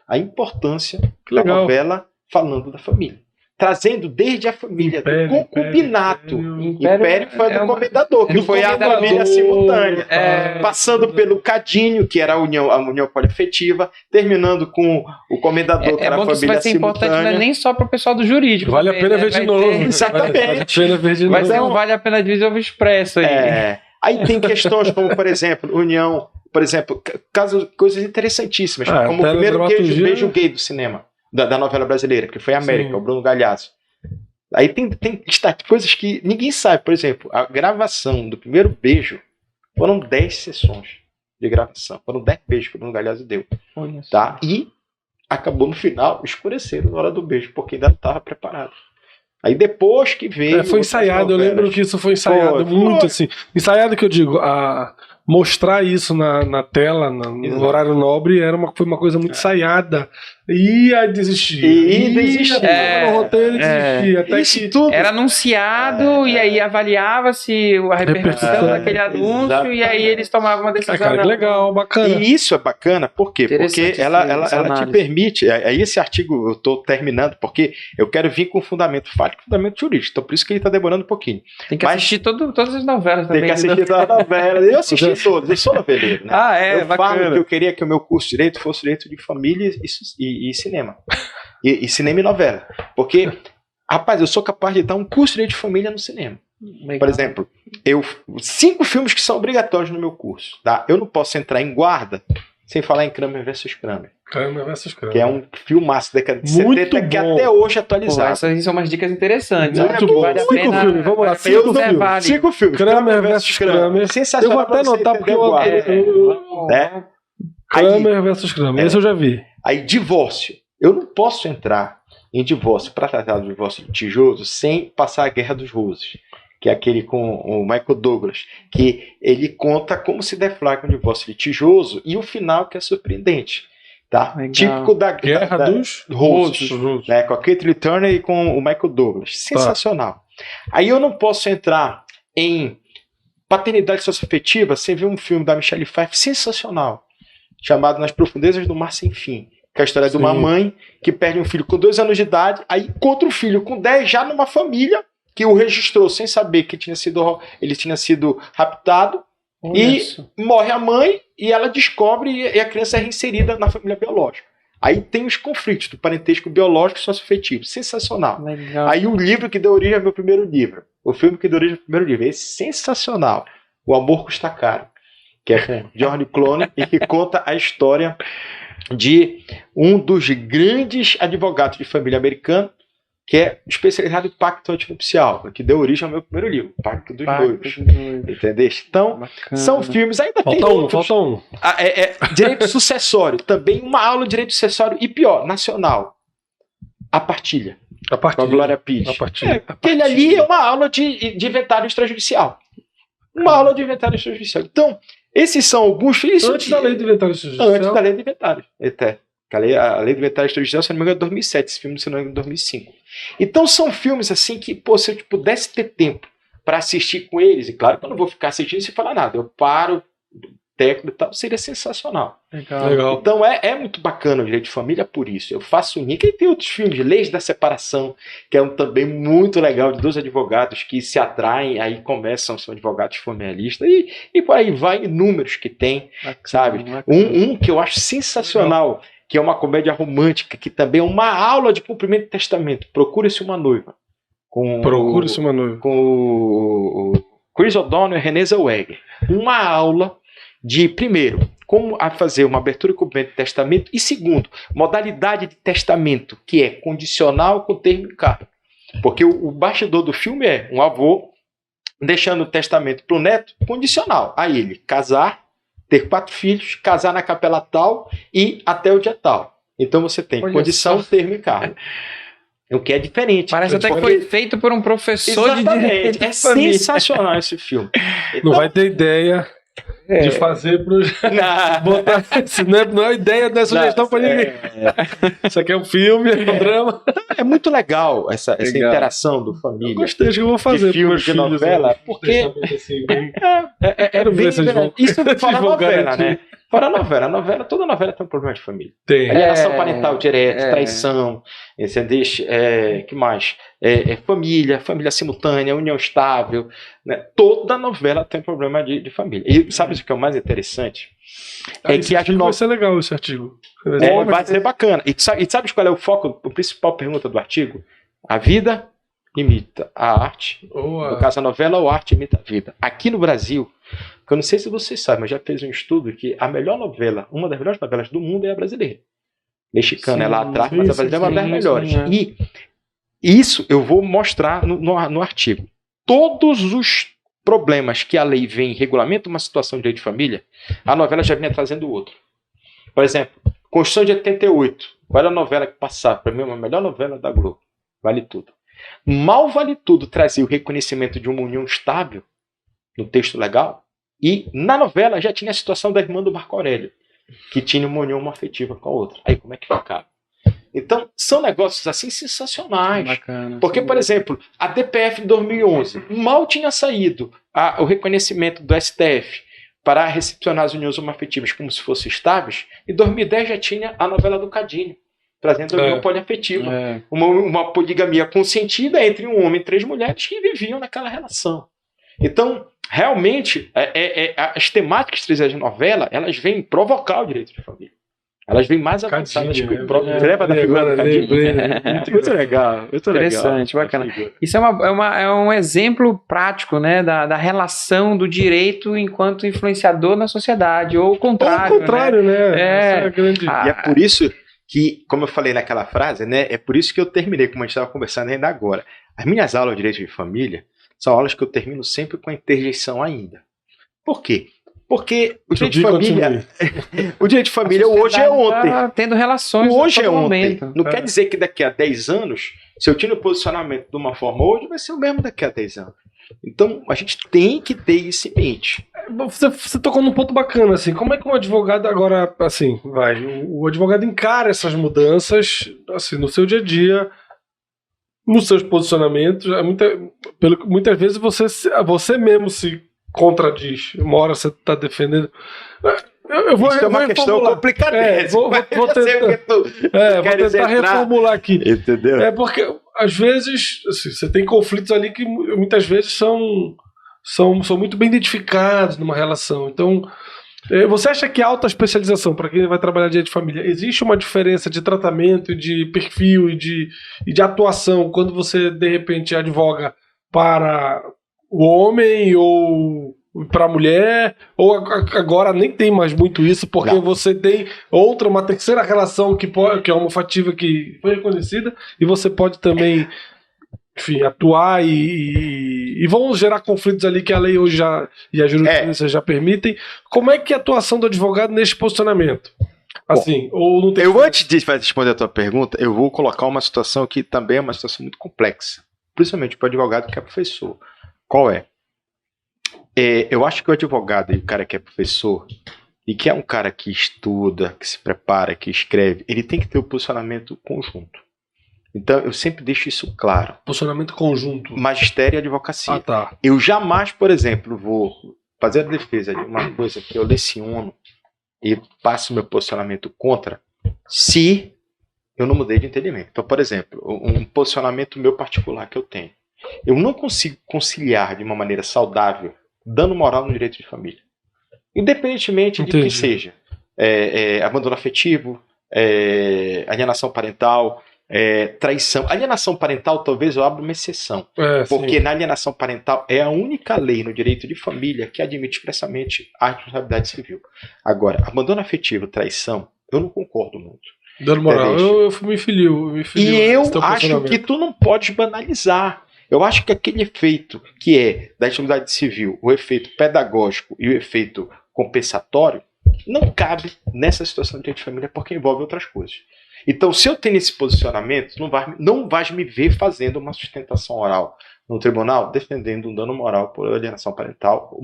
[SPEAKER 3] a importância da novela falando da família. Trazendo desde a família do concubinato. Império foi do comendador, que foi a família simultânea. Passando pelo cadinho, que era a união poliafetiva, terminando com o comendador, que era a família simultânea. Vai ser importante, não é
[SPEAKER 2] nem só para o pessoal do jurídico.
[SPEAKER 1] Vale a pena ver de novo.
[SPEAKER 3] Exatamente.
[SPEAKER 2] Vai ser Vale a Pena ver de novo expresso aí.
[SPEAKER 3] Aí tem questões como, por exemplo, união, coisas interessantíssimas, como o primeiro beijo gay do cinema. Da novela brasileira, que foi a América, o Bruno Galhaço. Aí tem coisas que ninguém sabe. Por exemplo, a gravação do primeiro beijo foram 10 sessões de gravação. Foram 10 beijos que o Bruno Galhaço deu. Tá? E acabou no final escurecendo na hora do beijo, porque ainda não estava preparado. Aí depois que veio...
[SPEAKER 1] foi ensaiado, eu lembro que isso foi ensaiado muito assim. Ensaiado que eu digo, mostrar isso na tela, no horário nobre, foi uma coisa muito ensaiada. Ia desistir. No roteiro desistir. Até que
[SPEAKER 2] tudo era anunciado e aí avaliava-se a repercussão daquele anúncio e aí eles tomavam uma decisão.
[SPEAKER 1] Cara, que legal, bacana.
[SPEAKER 3] E isso é bacana, por quê? Porque ela te permite. Aí esse artigo eu estou terminando, porque eu quero vir com fundamento fático e fundamento jurídico. Então por isso que ele está demorando um pouquinho.
[SPEAKER 2] Tem que assistir todas as novelas também.
[SPEAKER 3] Tem que assistir todas as novelas. Eu assisti todas, eu sou noveleiro. Né? Eu falo que eu queria que o meu curso de direito fosse direito de família e cinema. E cinema e novela. Porque, rapaz, eu sou capaz de dar um curso de direito de família no cinema. Legal. Por exemplo, 5 filmes que são obrigatórios no meu curso. Tá? Eu não posso entrar em guarda sem falar em Kramer vs. Kramer.
[SPEAKER 1] Kramer vs. Kramer.
[SPEAKER 3] Que é um filmaço da década de 70 que até hoje é atualizado.
[SPEAKER 2] Essas são umas dicas interessantes.
[SPEAKER 1] Muito bom.
[SPEAKER 2] Vale
[SPEAKER 1] 5 filmes, vamos lá. 5 filmes. Kramer vs. Kramer.
[SPEAKER 3] Sensacional.
[SPEAKER 1] Eu vou até anotar porque Kramer vs. Kramer. Esse eu já vi.
[SPEAKER 3] Aí, divórcio. Eu não posso entrar em divórcio, para tratar do divórcio litigioso, sem passar a Guerra dos Roses, que é aquele com o Michael Douglas, que ele conta como se deflagra um divórcio litigioso e o final que é surpreendente. Tá? Típico da
[SPEAKER 1] Guerra dos
[SPEAKER 3] Roses, né? Com a Caitlin Turner e com o Michael Douglas. Sensacional. Aí eu não posso entrar em paternidade socioafetiva sem ver um filme da Michelle Pfeiffer sensacional, chamado Nas Profundezas do Mar Sem Fim. Que é a história de uma mãe que perde um filho com 2 anos de idade, aí encontra um filho com 10 já numa família que o registrou sem saber que ele tinha sido raptado. Morre a mãe e ela descobre e a criança é reinserida na família biológica. Aí tem os conflitos do parentesco biológico e socioafetivo. Sensacional.
[SPEAKER 2] Legal.
[SPEAKER 3] Aí o livro que deu origem ao meu primeiro livro. O filme que deu origem ao meu primeiro livro. Esse sensacional. O Amor Custa Caro. Que é com George Clooney e que conta a história de um dos grandes advogados de família americano, que é especializado em pacto antinupcial, que deu origem ao meu primeiro livro, Pacto dos Noivos. Entendeu? Então,
[SPEAKER 2] bacana.
[SPEAKER 3] São filmes, ainda
[SPEAKER 1] falta
[SPEAKER 3] tem outros.
[SPEAKER 1] Falta um.
[SPEAKER 3] Direito sucessório, também uma aula de direito sucessório, e pior, nacional. A Partilha. Com a Glória Pires. Aquele ali é uma aula de inventário extrajudicial. Uma aula de inventário extrajudicial. Então, esses são alguns filmes.
[SPEAKER 1] Antes da lei de inventário extrajudicial.
[SPEAKER 3] Antes da lei de inventário. Até. A lei de inventário extrajudicial, se não me engano, é 2007. Esse filme, se não me engano, é 2005. Então, são filmes assim que, pô, se eu pudesse ter tempo para assistir com eles, e claro que eu não vou ficar assistindo sem falar nada, eu paro, técnico e tal, seria sensacional.
[SPEAKER 1] Legal.
[SPEAKER 3] Então, é muito bacana o Direito de Família por isso. Eu faço um link. E tem outros filmes, Leis da Separação, que é também muito legal, de 2 advogados que se atraem, aí começam, são advogados formalistas, e por aí vai, inúmeros que tem, sabe? Um que eu acho sensacional, legal, que é uma comédia romântica, que também é uma aula de cumprimento de testamento. Procure-se uma noiva.
[SPEAKER 1] Procure-se uma noiva.
[SPEAKER 3] Com o Chris O'Donnell e Renée Zellweger. Uma aula de, primeiro, como a fazer uma abertura e cumprimento de testamento, e segundo, modalidade de testamento, que é condicional com termo em carta. Porque o bastidor do filme é um avô deixando o testamento para o neto condicional. A ele casar, ter 4 filhos, casar na capela tal e até o dia tal. Então você tem condição, termo e cargo. O que é diferente.
[SPEAKER 2] Parece até que foi feito por um professor de direito.
[SPEAKER 3] É sensacional esse filme. Então,
[SPEAKER 1] não vai ter ideia de fazer botar isso, não é ideia, não é sugestão para ninguém. Isso aqui é um filme, é um drama. É
[SPEAKER 3] muito legal essa interação do família.
[SPEAKER 1] Eu gostei, acho que eu vou fazer.
[SPEAKER 3] De filme, de novela, porque isso fora novela, né? Fora novela, toda novela tem um problema de família.
[SPEAKER 1] Tem.
[SPEAKER 3] Relação parental direta, traição, que mais? Família simultânea, união estável, né? Toda novela tem problema de família. E sabe o que é o mais interessante?
[SPEAKER 1] Vai ser legal esse artigo.
[SPEAKER 3] Vai ser bacana. E sabe qual é o foco, a principal pergunta do artigo? A vida imita a arte. No caso, a novela ou a arte imita a vida. Aqui no Brasil, que eu não sei se vocês sabem, mas já fez um estudo que a melhor novela, uma das melhores novelas do mundo é a brasileira. Mexicana é lá atrás, mas a brasileira é uma das melhores. E isso eu vou mostrar no artigo. Todos os problemas que a lei vem e regulamenta uma situação de direito de família, a novela já vinha trazendo outro. Por exemplo, Constituição de 88. Qual era a novela que passava? Para mim, a melhor novela da Globo. Vale Tudo. Mal Vale Tudo trazia o reconhecimento de uma união estável no texto legal, e na novela já tinha a situação da irmã do Marco Aurélio, que tinha uma união afetiva com a outra. Aí como é que ficava? Então, são negócios assim sensacionais.
[SPEAKER 2] Bacana,
[SPEAKER 3] porque, por exemplo, a DPF de 2011 mal tinha saído o reconhecimento do STF para recepcionar as uniões homoafetivas como se fossem estáveis. Em 2010 já tinha a novela do Cadinho, trazendo a união poliafetiva. Uma poligamia consentida entre um homem e 3 mulheres que viviam naquela relação. Então, realmente, as temáticas trazidas de novela, elas vêm provocar o direito de família. Elas vêm mais avançadas que o próprio leva da figura do Cadinho. Muito legal.
[SPEAKER 2] Interessante, bacana. Isso é um exemplo prático, né, da relação do direito enquanto influenciador na sociedade, ou o contrário.
[SPEAKER 1] Ou o contrário, né?
[SPEAKER 3] Essa é a grande... E é por isso que, como eu falei naquela frase, né, é por isso que eu terminei, como a gente estava conversando ainda agora. As minhas aulas de direito de família são aulas que eu termino sempre com a interjeição ainda. Por quê? Porque o direito de família, o direito de família hoje é ontem.
[SPEAKER 2] Tá tendo relações.
[SPEAKER 3] Hoje é ontem. Não quer dizer que daqui a 10 anos, se eu tiro o posicionamento de uma forma hoje, vai ser o mesmo daqui a 10 anos. Então, a gente tem que ter isso em mente.
[SPEAKER 1] Você tocou num ponto bacana, assim, como é que um advogado agora, assim, o advogado encara essas mudanças, assim, no seu dia a dia, nos seus posicionamentos, muitas vezes você mesmo se contradiz. Uma hora você está defendendo.
[SPEAKER 3] Isso é uma questão complicada.
[SPEAKER 1] Vou tentar reformular aqui.
[SPEAKER 3] Entendeu?
[SPEAKER 1] É porque, às vezes, assim, você tem conflitos ali que muitas vezes são muito bem identificados numa relação. Então, Você acha que a alta especialização, para quem vai trabalhar direito de família, existe uma diferença de tratamento, de perfil e de atuação quando você, de repente, advoga para o homem ou para a mulher? Ou agora nem tem mais muito isso, porque você tem uma terceira relação que é homofativa, que foi reconhecida, e você pode também... Enfim, atuar e vão gerar conflitos ali que a lei hoje e a jurisprudência já permitem. Como é que é a atuação do advogado nesse posicionamento? Assim, ou não tem...
[SPEAKER 3] Antes de responder a tua pergunta, eu vou colocar uma situação que também é uma situação muito complexa, principalmente para o advogado que é professor. Qual é? Eu acho que o advogado e o cara que é professor e que é um cara que estuda, que se prepara, que escreve, ele tem que ter o posicionamento conjunto. Então, eu sempre deixo isso claro.
[SPEAKER 1] Posicionamento conjunto.
[SPEAKER 3] Magistério e advocacia.
[SPEAKER 1] Tá.
[SPEAKER 3] Eu jamais, por exemplo, vou fazer a defesa de uma coisa que eu leciono e passo meu posicionamento contra se eu não mudei de entendimento. Então, por exemplo, um posicionamento meu particular que eu tenho. Eu não consigo conciliar de uma maneira saudável dano moral no direito de família. Independentemente de que seja. Abandono afetivo, alienação parental... traição. Alienação parental, talvez eu abra uma exceção. Porque na alienação parental é a única lei no direito de família que admite expressamente a responsabilidade civil. Agora, abandono afetivo, traição, eu não concordo muito.
[SPEAKER 1] Dando moral, eu me filio.
[SPEAKER 3] E eu acho que tu não pode banalizar. Eu acho que aquele efeito que é da responsabilidade civil, o efeito pedagógico e o efeito compensatório, não cabe nessa situação de direito de família porque envolve outras coisas. Então, se eu tenho esse posicionamento, não vais me ver fazendo uma sustentação oral no tribunal defendendo um dano moral por alienação parental,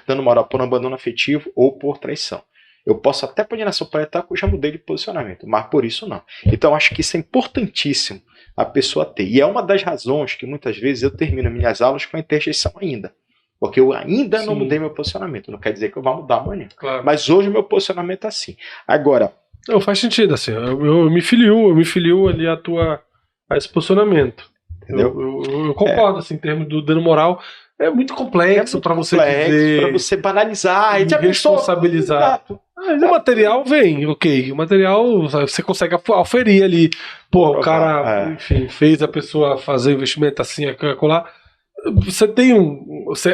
[SPEAKER 3] dano moral por abandono afetivo ou por traição. Eu posso até por alienação parental que eu já mudei de posicionamento, mas por isso não. Então, acho que isso é importantíssimo a pessoa ter. E é uma das razões que muitas vezes eu termino minhas aulas com a interjeição ainda. Porque eu ainda não mudei meu posicionamento. Não quer dizer que eu vá mudar amanhã. Claro. Mas hoje o meu posicionamento é assim. Agora...
[SPEAKER 1] Não, faz sentido, assim, eu me filio ali a esse posicionamento. Entendeu? Eu concordo, assim, em termos do dano moral, é muito complexo para você dizer...
[SPEAKER 3] Para você banalizar e
[SPEAKER 1] responsabilizar. O material vem, ok, o material você consegue aferir ali, o cara, enfim, fez a pessoa fazer o investimento assim, acolá. Você tem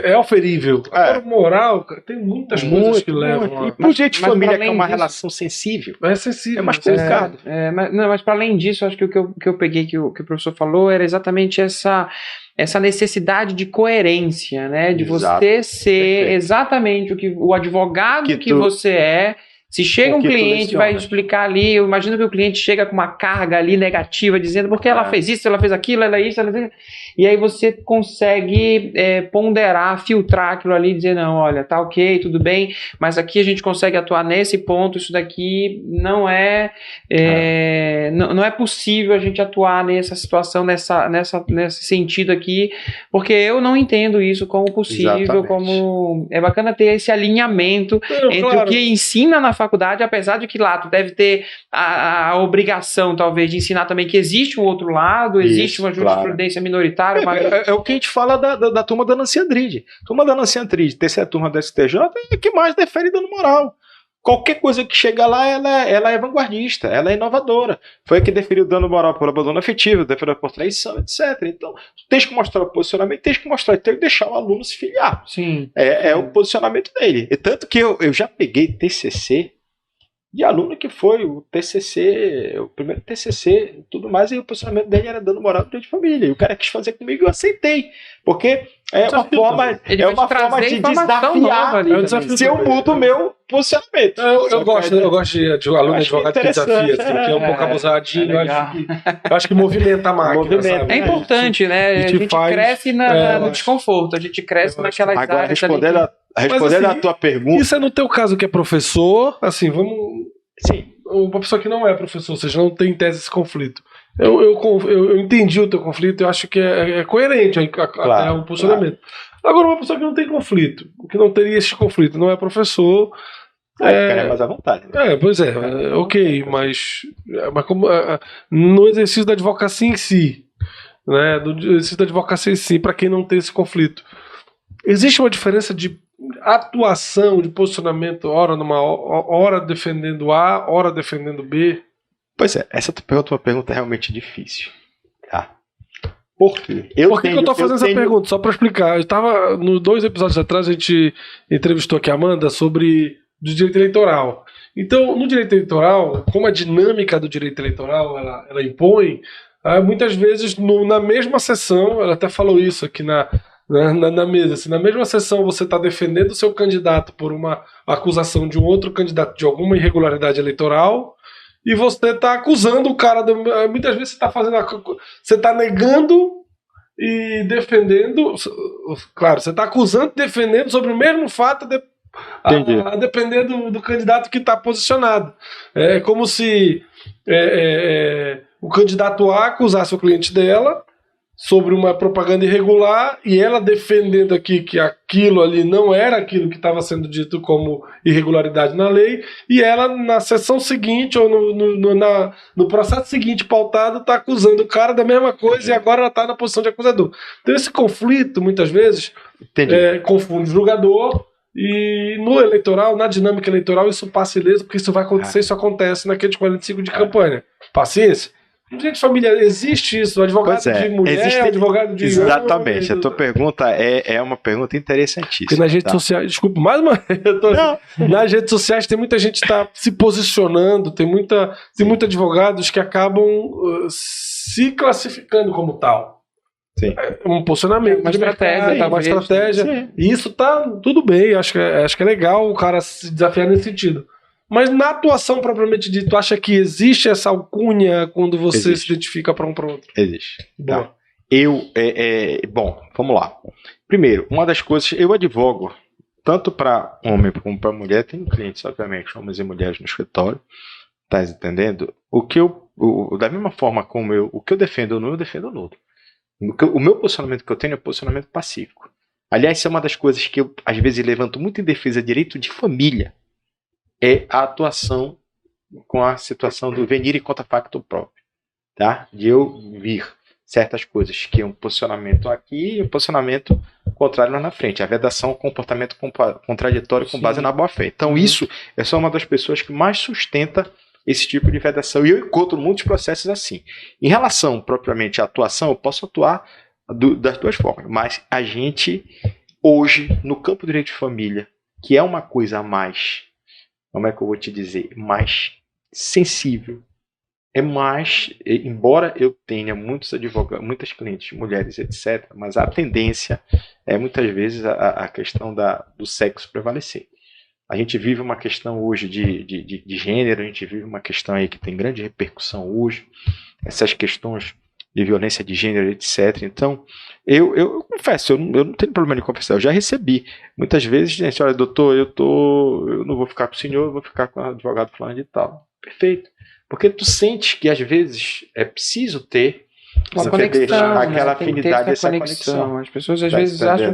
[SPEAKER 1] é oferível. Agora, moral, tem muitas coisas que levam.
[SPEAKER 3] E pro jeito de família, que é uma relação sensível.
[SPEAKER 1] É sensível.
[SPEAKER 3] É mais complicado.
[SPEAKER 2] Mas para além disso, acho que o que eu peguei que o professor falou era exatamente essa necessidade de coerência, né? De você ser exatamente o advogado que você é. Se chega um cliente, vai explicar ali, eu imagino que o cliente chega com uma carga ali negativa, dizendo porque ela fez isso, ela fez aquilo, ela é isso, ela fez... E aí você consegue ponderar, filtrar aquilo ali e dizer, não, olha, tá ok, tudo bem, mas aqui a gente consegue atuar nesse ponto, isso daqui não não é possível a gente atuar nessa situação, nesse sentido aqui, porque eu não entendo isso como possível, como... É bacana ter esse alinhamento entre o que ensina na faculdade, apesar de que lá tu deve ter a obrigação, talvez, de ensinar também que existe um outro lado, existe uma jurisprudência minoritária.
[SPEAKER 3] É o que a gente fala da turma da Nancy Andride. Turma da Nancy Andride, terceira turma da STJ, é que mais defere dano moral. Qualquer coisa que chega lá, ela é vanguardista, ela é inovadora. Foi a que deferiu dano moral por abandono afetivo, deferiu por traição, etc. Então, tens que mostrar o posicionamento, tens que mostrar, tem que deixar o aluno se filiar.
[SPEAKER 2] Sim.
[SPEAKER 3] É o posicionamento dele. E tanto que eu já peguei TCC de aluno que foi o TCC, o primeiro TCC e tudo mais, e o posicionamento dele era dano moral do direito de família. E o cara quis fazer comigo e eu aceitei. Porque é uma forma de desafiar se eu mudo o meu posicionamento.
[SPEAKER 1] Eu gosto de aluno advogado que desafia, assim, que é um pouco abusadinho. Eu acho que movimenta a máquina.
[SPEAKER 2] É importante, né? A gente cresce no desconforto, a gente cresce naquelas áreas.
[SPEAKER 3] Agora, respondendo a tua pergunta...
[SPEAKER 1] Isso é no teu caso que é professor, assim, vamos...
[SPEAKER 3] Sim.
[SPEAKER 1] Uma pessoa que não é professor, ou seja, não tem em tese esse conflito. Eu entendi o teu conflito, eu acho que é coerente até o posicionamento. Agora, uma pessoa que não tem conflito, que não teria esse conflito, não é professor...
[SPEAKER 3] É mais à vontade. Né?
[SPEAKER 1] Pois ok, mas como, no exercício da advocacia em si, né, do exercício da advocacia em si, para quem não tem esse conflito, existe uma diferença de atuação de posicionamento, hora defendendo A, hora defendendo B?
[SPEAKER 3] Pois é, essa pergunta é uma pergunta realmente difícil. Tá?
[SPEAKER 1] Por quê? Por que eu tô fazendo essa pergunta? Só para explicar. Eu estava, nos 2 episódios atrás, a gente entrevistou aqui a Amanda sobre do direito eleitoral. Então, no direito eleitoral, como a dinâmica do direito eleitoral ela impõe, muitas vezes na mesma sessão, ela até falou isso aqui na mesa, assim, na mesma sessão você está defendendo o seu candidato por uma acusação de um outro candidato de alguma irregularidade eleitoral, e você está acusando o cara, muitas vezes você está negando e defendendo, claro, você está acusando e defendendo sobre o mesmo fato, a depender do candidato que está posicionado. É como se o candidato A acusasse o cliente dela sobre uma propaganda irregular e ela defendendo aqui que aquilo ali não era aquilo que estava sendo dito como irregularidade na lei, e ela na sessão seguinte ou no processo seguinte pautado está acusando o cara da mesma coisa e agora ela está na posição de acusador. Então esse conflito muitas vezes confunde o julgador, e no eleitoral, na dinâmica eleitoral, isso passa ileso, porque isso vai acontecer, isso acontece naqueles 45 de campanha. Paciência. No direito de família existe isso, advogado de mulher, advogado de
[SPEAKER 3] exatamente, homem, a tua pergunta é uma pergunta interessantíssima.
[SPEAKER 1] Porque nas redes sociais, desculpa, mais uma nas redes sociais tem muita gente que está se posicionando, tem muitos advogados que acabam se classificando como tal.
[SPEAKER 3] Sim.
[SPEAKER 1] Um posicionamento,
[SPEAKER 2] uma estratégia.
[SPEAKER 1] Sim. E isso tá tudo bem, acho que é legal o cara se desafiar nesse sentido. Mas na atuação propriamente dita, tu acha que existe essa alcunha quando você se identifica para um para outro?
[SPEAKER 3] Existe. Tá. Bom, vamos lá. Primeiro, uma das coisas, eu advogo tanto para homem como para mulher, tenho clientes, obviamente, homens e mulheres no escritório, tá entendendo? Da mesma forma como o que eu defendo eu defendo no outro. O meu posicionamento que eu tenho é um posicionamento pacífico. Aliás, isso é uma das coisas que eu, às vezes, levanto muito em defesa do direito de família, é a atuação com a situação do venire contra facto próprio. Tá? De eu vir certas coisas, que é um posicionamento aqui e um posicionamento contrário lá na frente. A vedação é um comportamento contraditório com base na boa-fé. Então, isso é só uma das pessoas que mais sustenta esse tipo de vedação. E eu encontro muitos processos assim. Em relação propriamente à atuação, eu posso atuar das 2 formas. Mas a gente, hoje, no campo do direito de família, que é uma coisa mais, como é que eu vou te dizer, mais sensível, embora eu tenha muitos advogados, muitas clientes, mulheres, etc., mas a tendência é muitas vezes a questão do sexo prevalecer. A gente vive uma questão hoje de gênero, a gente vive uma questão aí que tem grande repercussão hoje, essas questões de violência de gênero, etc. Então, eu confesso, eu não tenho problema de confessar, eu já recebi. Muitas vezes, gente, olha, doutor, eu não vou ficar com o senhor, eu vou ficar com o advogado fulano de tal. Perfeito. Porque tu sente que, às vezes, é preciso ter
[SPEAKER 2] uma conexão,
[SPEAKER 3] aquela afinidade, essa conexão.
[SPEAKER 2] As pessoas às vezes acham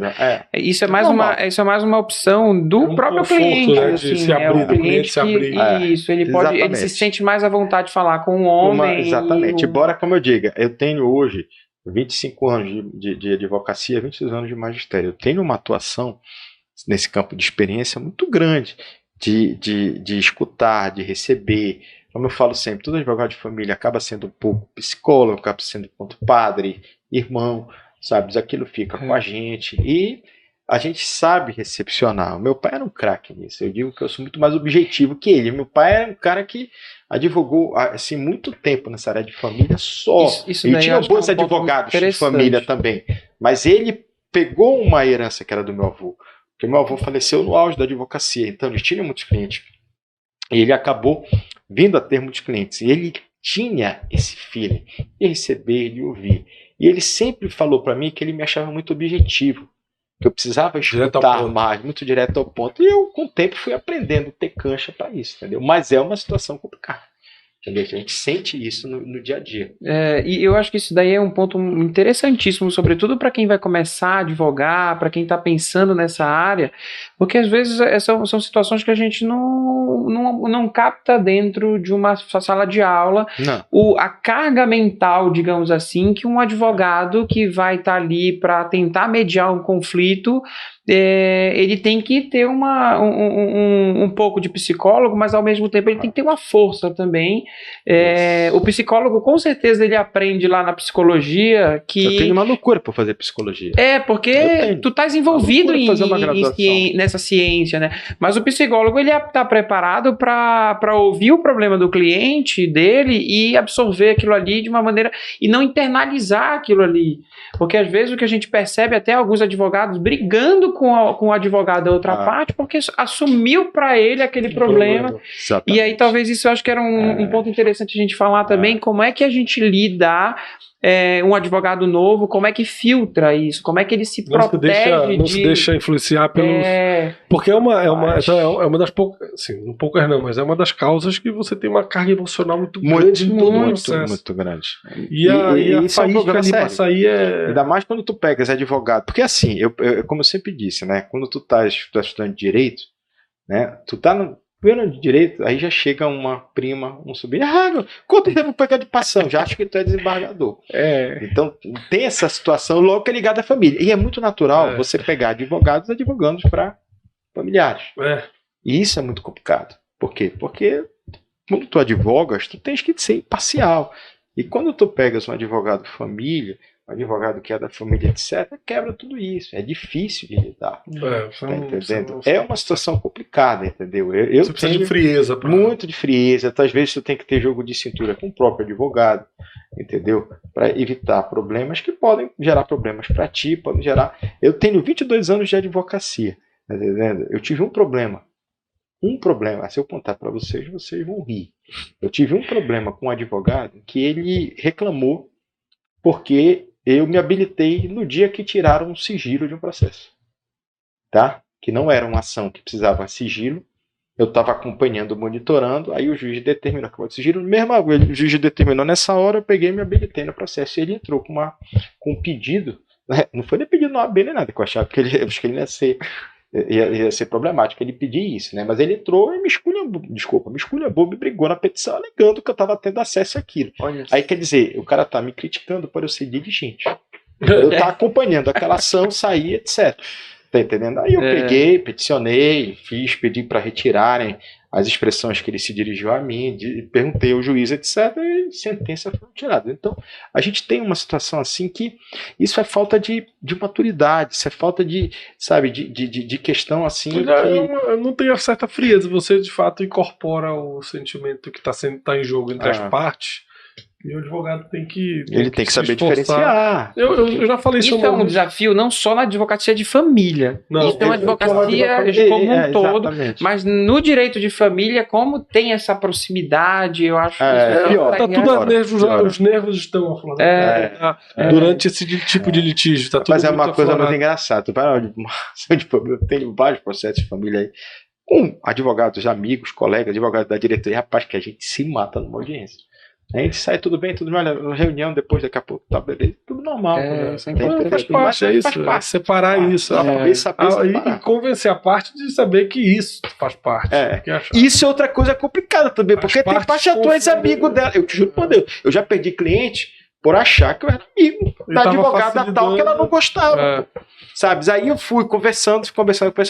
[SPEAKER 2] isso é mais uma opção do próprio cliente,
[SPEAKER 1] né, de se abrir,
[SPEAKER 2] o cliente
[SPEAKER 1] se abrir.
[SPEAKER 2] Isso, ele se sente mais à vontade de falar com o homem.
[SPEAKER 3] Exatamente. Embora, como eu diga, eu tenho hoje 25 anos de advocacia, 26 anos de magistério. Eu tenho uma atuação nesse campo de experiência muito grande de escutar, de receber. Como eu falo sempre, todo advogado de família acaba sendo um pouco psicólogo, acaba sendo um pouco padre, irmão, sabe? Aquilo fica com a gente e a gente sabe recepcionar. O meu pai era um craque nisso. Eu digo que eu sou muito mais objetivo que ele. Meu pai era um cara que advogou assim, muito tempo nessa área de família só. Ele tinha bons advogados de família também. Mas ele pegou uma herança que era do meu avô. Porque meu avô faleceu no auge da advocacia. Então ele tinha muitos clientes. E ele acabou vindo a ter muitos clientes. E ele tinha esse feeling de receber, de ouvir. E ele sempre falou para mim que ele me achava muito objetivo. Que eu precisava escutar mais, muito direto ao ponto. E eu, com o tempo, fui aprendendo a ter cancha para isso, entendeu? Mas é uma situação complicada. Entendeu? A gente sente isso no dia a dia.
[SPEAKER 2] E eu acho que isso daí é um ponto interessantíssimo, sobretudo para quem vai começar a advogar, para quem está pensando nessa área, porque às vezes são situações que a gente não capta dentro de uma sala de aula. A carga mental, digamos assim, que um advogado que vai estar ali para tentar mediar um conflito ele tem que ter um pouco de psicólogo, mas ao mesmo tempo ele tem que ter uma força também. O psicólogo, com certeza, ele aprende lá na psicologia que...
[SPEAKER 3] Eu tenho uma loucura para fazer psicologia.
[SPEAKER 2] Porque tu estás envolvido nessa ciência, né? Mas o psicólogo, ele está preparado para ouvir o problema do cliente dele e absorver aquilo ali de uma maneira... e não internalizar aquilo ali. Porque às vezes o que a gente percebe, até alguns advogados brigando com o advogado da outra parte, porque assumiu para ele aquele problema. E aí talvez isso eu acho que era um ponto interessante a gente falar também, como é que a gente lida um advogado novo, como é que filtra isso, como é que ele se protege
[SPEAKER 1] se deixa influenciar pelos... Porque é uma das poucas, assim, não poucas não, mas é uma das causas que você tem uma carga emocional muito grande em todo o processo.
[SPEAKER 3] Muito grande.
[SPEAKER 1] E a faísca ali pra sair
[SPEAKER 3] Ainda mais quando tu pegas advogado, porque assim, como eu sempre disse, né, quando tu tá estudando direito, né, tu tá no primeiro de direito, aí já chega uma prima, um sobrinho, quanto tempo pegar de passão? Já acho que tu é desembargador. Então tem essa situação logo que é ligada à família. E é muito natural você pegar advogados advogando para familiares. E isso é muito complicado. Por quê? Porque quando tu advogas, tu tens que ser imparcial. E quando tu pegas um advogado de família, um advogado que é da família, etc., quebra tudo isso. É difícil de lidar. Tá entendendo? É uma situação complicada, entendeu?
[SPEAKER 1] Você precisa de frieza.
[SPEAKER 3] Muito de frieza. Às vezes tu tem que ter jogo de cintura com o próprio advogado, entendeu? Para evitar problemas que podem gerar problemas para ti, podem gerar... Eu tenho 22 anos de advocacia, tá entendendo? Eu tive um problema. Se eu contar para vocês vão rir. Eu tive um problema com um advogado que ele reclamou porque eu me habilitei no dia que tiraram o sigilo de um processo. Tá? Que não era uma ação que precisava de sigilo. Eu estava acompanhando, monitorando, aí o juiz determinou que o sigilo, mesmo o juiz determinou nessa hora, eu peguei e me habilitei no processo. E ele entrou com um pedido, né? Não foi nem pedido no AB nem nada, que eu achava que ele ia ser problemático ele pedir isso, né? Mas ele entrou e me esculhambou, me brigou na petição, alegando que eu estava tendo acesso àquilo. Aí quer dizer, o cara tá me criticando por eu ser dirigente. Eu tava acompanhando aquela ação, sair, etc. Tá entendendo? Aí eu peguei, peticionei, pedi para retirarem as expressões que ele se dirigiu a mim, perguntei ao juiz, etc., e sentença foi tirada. Então, a gente tem uma situação assim que isso é falta de maturidade, isso é falta de, sabe, de questão assim.
[SPEAKER 1] Não tem a certa frieza, você de fato incorpora o sentimento que tá em jogo entre as partes. E o advogado tem que
[SPEAKER 3] saber diferenciar.
[SPEAKER 1] Eu já falei
[SPEAKER 2] isso. Isso é um desafio não só na advocacia de família. Isso é uma advocacia como um todo. Mas no direito de família, como tem essa proximidade, eu acho que isso
[SPEAKER 1] pior. Tá tudo os nervos estão aflorados. Durante esse tipo de litígio. Tá tudo
[SPEAKER 3] mas é uma coisa muito engraçada. Eu tenho vários processos de família aí. Advogados, amigos, colegas, advogados da diretoria, rapaz, que a gente se mata numa audiência. A gente sai tudo bem, tudo mal, reunião depois, daqui a pouco, tá beleza, tudo normal.
[SPEAKER 1] Faz parte, separar isso. E convencer a parte de saber que isso faz parte.
[SPEAKER 3] Isso é outra coisa complicada também, porque tem parte que tu és amigo dela. Eu te juro por Deus, eu já perdi cliente por achar que eu era amigo da advogada tal que ela não gostava. Sabe? Aí eu fui conversando,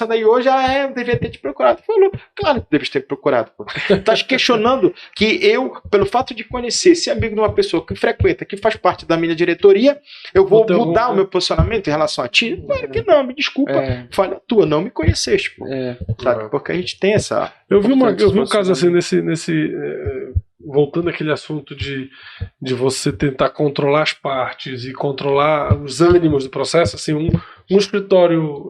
[SPEAKER 3] aí hoje eu devia ter te procurado. Falou, claro que deves ter procurado. Estás questionando que eu, pelo fato de conhecer, ser amigo de uma pessoa que frequenta, que faz parte da minha diretoria, eu vou mudar o meu posicionamento em relação a ti? Claro que não, me desculpa. Falha tua, não me conheceste. Sabe? Porque a gente tem essa...
[SPEAKER 1] Eu vi um caso assim voltando àquele assunto de você tentar controlar as partes e controlar os ânimos do processo, assim, um escritório,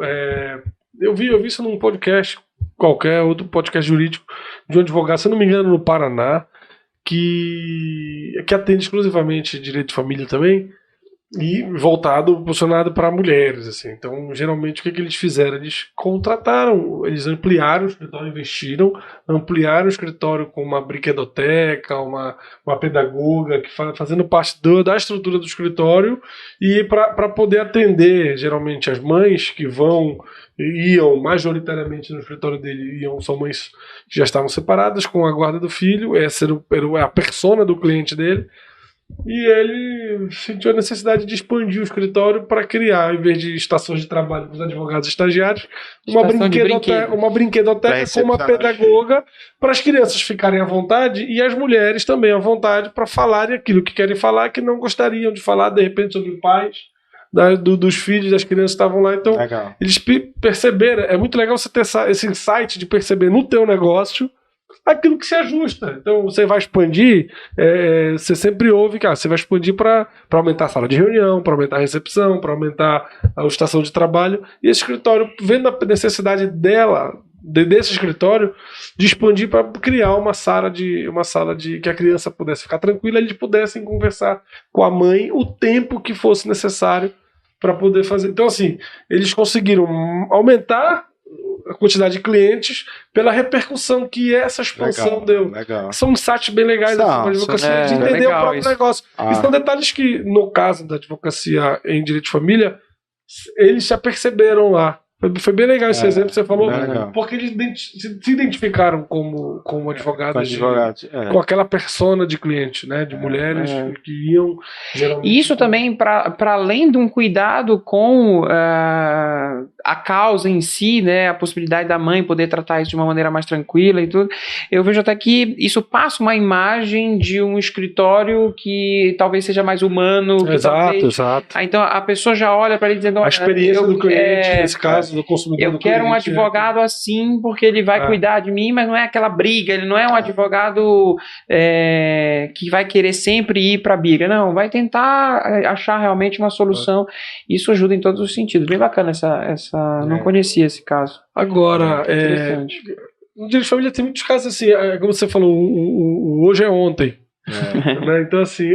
[SPEAKER 1] eu vi isso num podcast qualquer, outro podcast jurídico de um advogado, se não me engano, no Paraná, que atende exclusivamente direito de família também, e posicionado para mulheres, assim. Então, geralmente, o que eles fizeram? Eles eles ampliaram o escritório, investiram, ampliaram o escritório com uma brinquedoteca, uma pedagoga, fazendo parte da estrutura do escritório, e para poder atender, geralmente, as mães que iam majoritariamente no escritório dele, são mães que já estavam separadas com a guarda do filho, essa era a persona do cliente dele. E ele sentiu a necessidade de expandir o escritório para criar, em vez de estações de trabalho para os advogados estagiários, uma brinquedoteca com uma pedagoga para as crianças ficarem à vontade e as mulheres também à vontade para falarem aquilo que querem falar, que não gostariam de falar, de repente, sobre pais. Dos filhos das crianças que estavam lá. Então, legal. Eles perceberam. É muito legal você ter esse insight de perceber no teu negócio aquilo que se ajusta. Então, você vai expandir, você sempre ouve, cara, você vai expandir para aumentar a sala de reunião, para aumentar a recepção, para aumentar a estação de trabalho. E esse escritório, vendo a necessidade desse escritório, de expandir para criar uma sala de que a criança pudesse ficar tranquila, eles pudessem conversar com a mãe o tempo que fosse necessário para poder fazer. Então, assim, eles conseguiram aumentar a quantidade de clientes pela repercussão que essa expansão deu. Legal. São insights bem legais da advocacia, de entender o próprio negócio. E são detalhes que, no caso da advocacia em direito de família, eles já perceberam lá. Foi bem legal esse exemplo que você falou, porque eles se identificaram como advogados, com aquela persona de cliente, né, de mulheres que iam geralmente...
[SPEAKER 2] Isso também, para além de um cuidado com a causa em si, né, a possibilidade da mãe poder tratar isso de uma maneira mais tranquila e tudo, eu vejo até que isso passa uma imagem de um escritório que talvez seja mais humano.
[SPEAKER 1] Exato.
[SPEAKER 2] Então a pessoa já olha para ele dizendo...
[SPEAKER 1] A experiência do cliente, nesse caso, do consumidor.
[SPEAKER 2] Eu quero um advogado assim, porque ele vai cuidar de mim, mas não é aquela briga, ele não é um advogado que vai querer sempre ir para a briga, não, vai tentar achar realmente uma solução. Isso ajuda em todos os sentidos. Bem bacana não conhecia esse caso.
[SPEAKER 1] Agora, no direito de família tem muitos casos assim, como você falou, hoje é ontem. Né? Então, assim,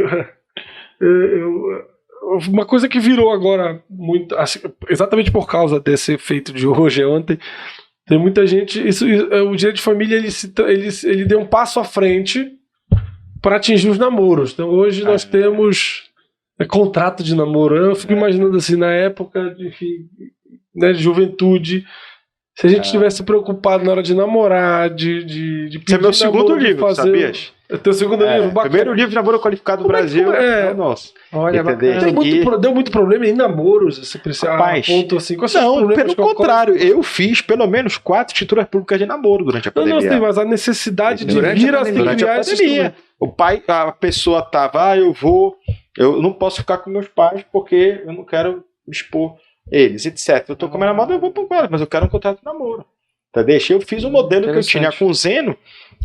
[SPEAKER 1] uma coisa que virou agora muito, assim, exatamente por causa desse efeito de hoje é ontem, tem muita gente, o direito de família ele deu um passo à frente para atingir os namoros. Então hoje nós temos contrato de namoro. Eu fico imaginando assim, na época enfim, né, de juventude, se a gente tivesse preocupado na hora de namorar, de pedir
[SPEAKER 3] Esse é meu segundo livro, sabias?
[SPEAKER 1] É teu segundo livro? Bacana.
[SPEAKER 3] Primeiro livro de namoro qualificado do Brasil. Nossa.
[SPEAKER 2] Olha,
[SPEAKER 1] deu muito problema em namoros, esse ponto assim.
[SPEAKER 3] Não, pelo contrário, eu fiz pelo menos 4 escrituras públicas de namoro durante a pandemia.
[SPEAKER 1] Não, mas a necessidade de vir a criar essa pandemia.
[SPEAKER 3] A pessoa tava, eu não posso ficar com meus pais porque eu não quero expor eles, etc. Eu tô com a minha namorada, eu vou com ela, mas eu quero um contrato de namoro. Entendeu? Eu fiz um modelo que eu tinha com o Zeno,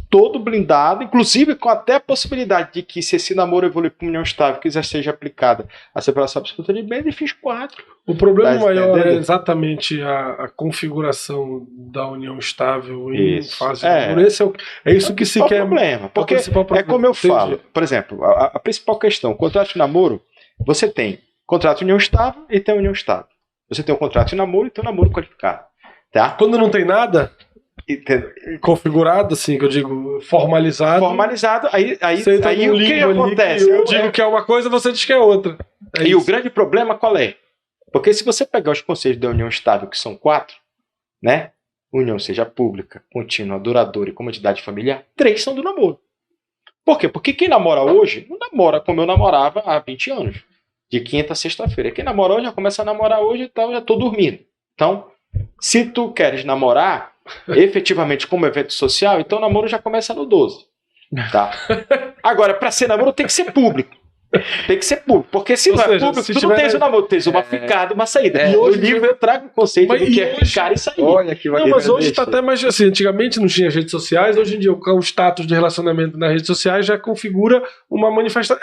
[SPEAKER 3] todo blindado, inclusive com até a possibilidade de que, se esse namoro evoluir para uma união estável, quiser seja aplicada a separação absoluta de bens, e fiz 4.
[SPEAKER 1] O problema maior é exatamente a configuração da união estável em fase de namoro. É isso que se quer.
[SPEAKER 3] Problema, porque é como eu falo, por exemplo, a principal questão, contrato de namoro, você tem contrato de união estável e tem união estável. Você tem um contrato de namoro e tem um namoro qualificado. Tá?
[SPEAKER 1] Quando não tem nada configurado, assim, que eu digo, formalizado, aí o que acontece? Eu digo que é uma coisa, você diz que é outra.
[SPEAKER 3] E o grande problema qual é? Porque se você pegar os conceitos da união estável, que são 4, né? União seja pública, contínua, duradoura e comodidade familiar, 3 são do namoro. Por quê? Porque quem namora hoje, não namora como eu namorava há 20 anos. De quinta a sexta-feira. Quem namora hoje, já começa a namorar hoje e tal, já tô dormindo. Então, se tu queres namorar efetivamente como evento social, então o namoro já começa no 12. Tá? Agora, para ser namoro tem que ser público. Tem que ser público. Porque se não é público, tu não tens um namoro, tens uma ficada, uma saída. No livro eu trago o conceito do que é ficar e sair.
[SPEAKER 1] Olha que bacana. Não, mas hoje está até mais assim. Antigamente não tinha redes sociais, hoje em dia o status de relacionamento nas redes sociais já configura uma manifestação.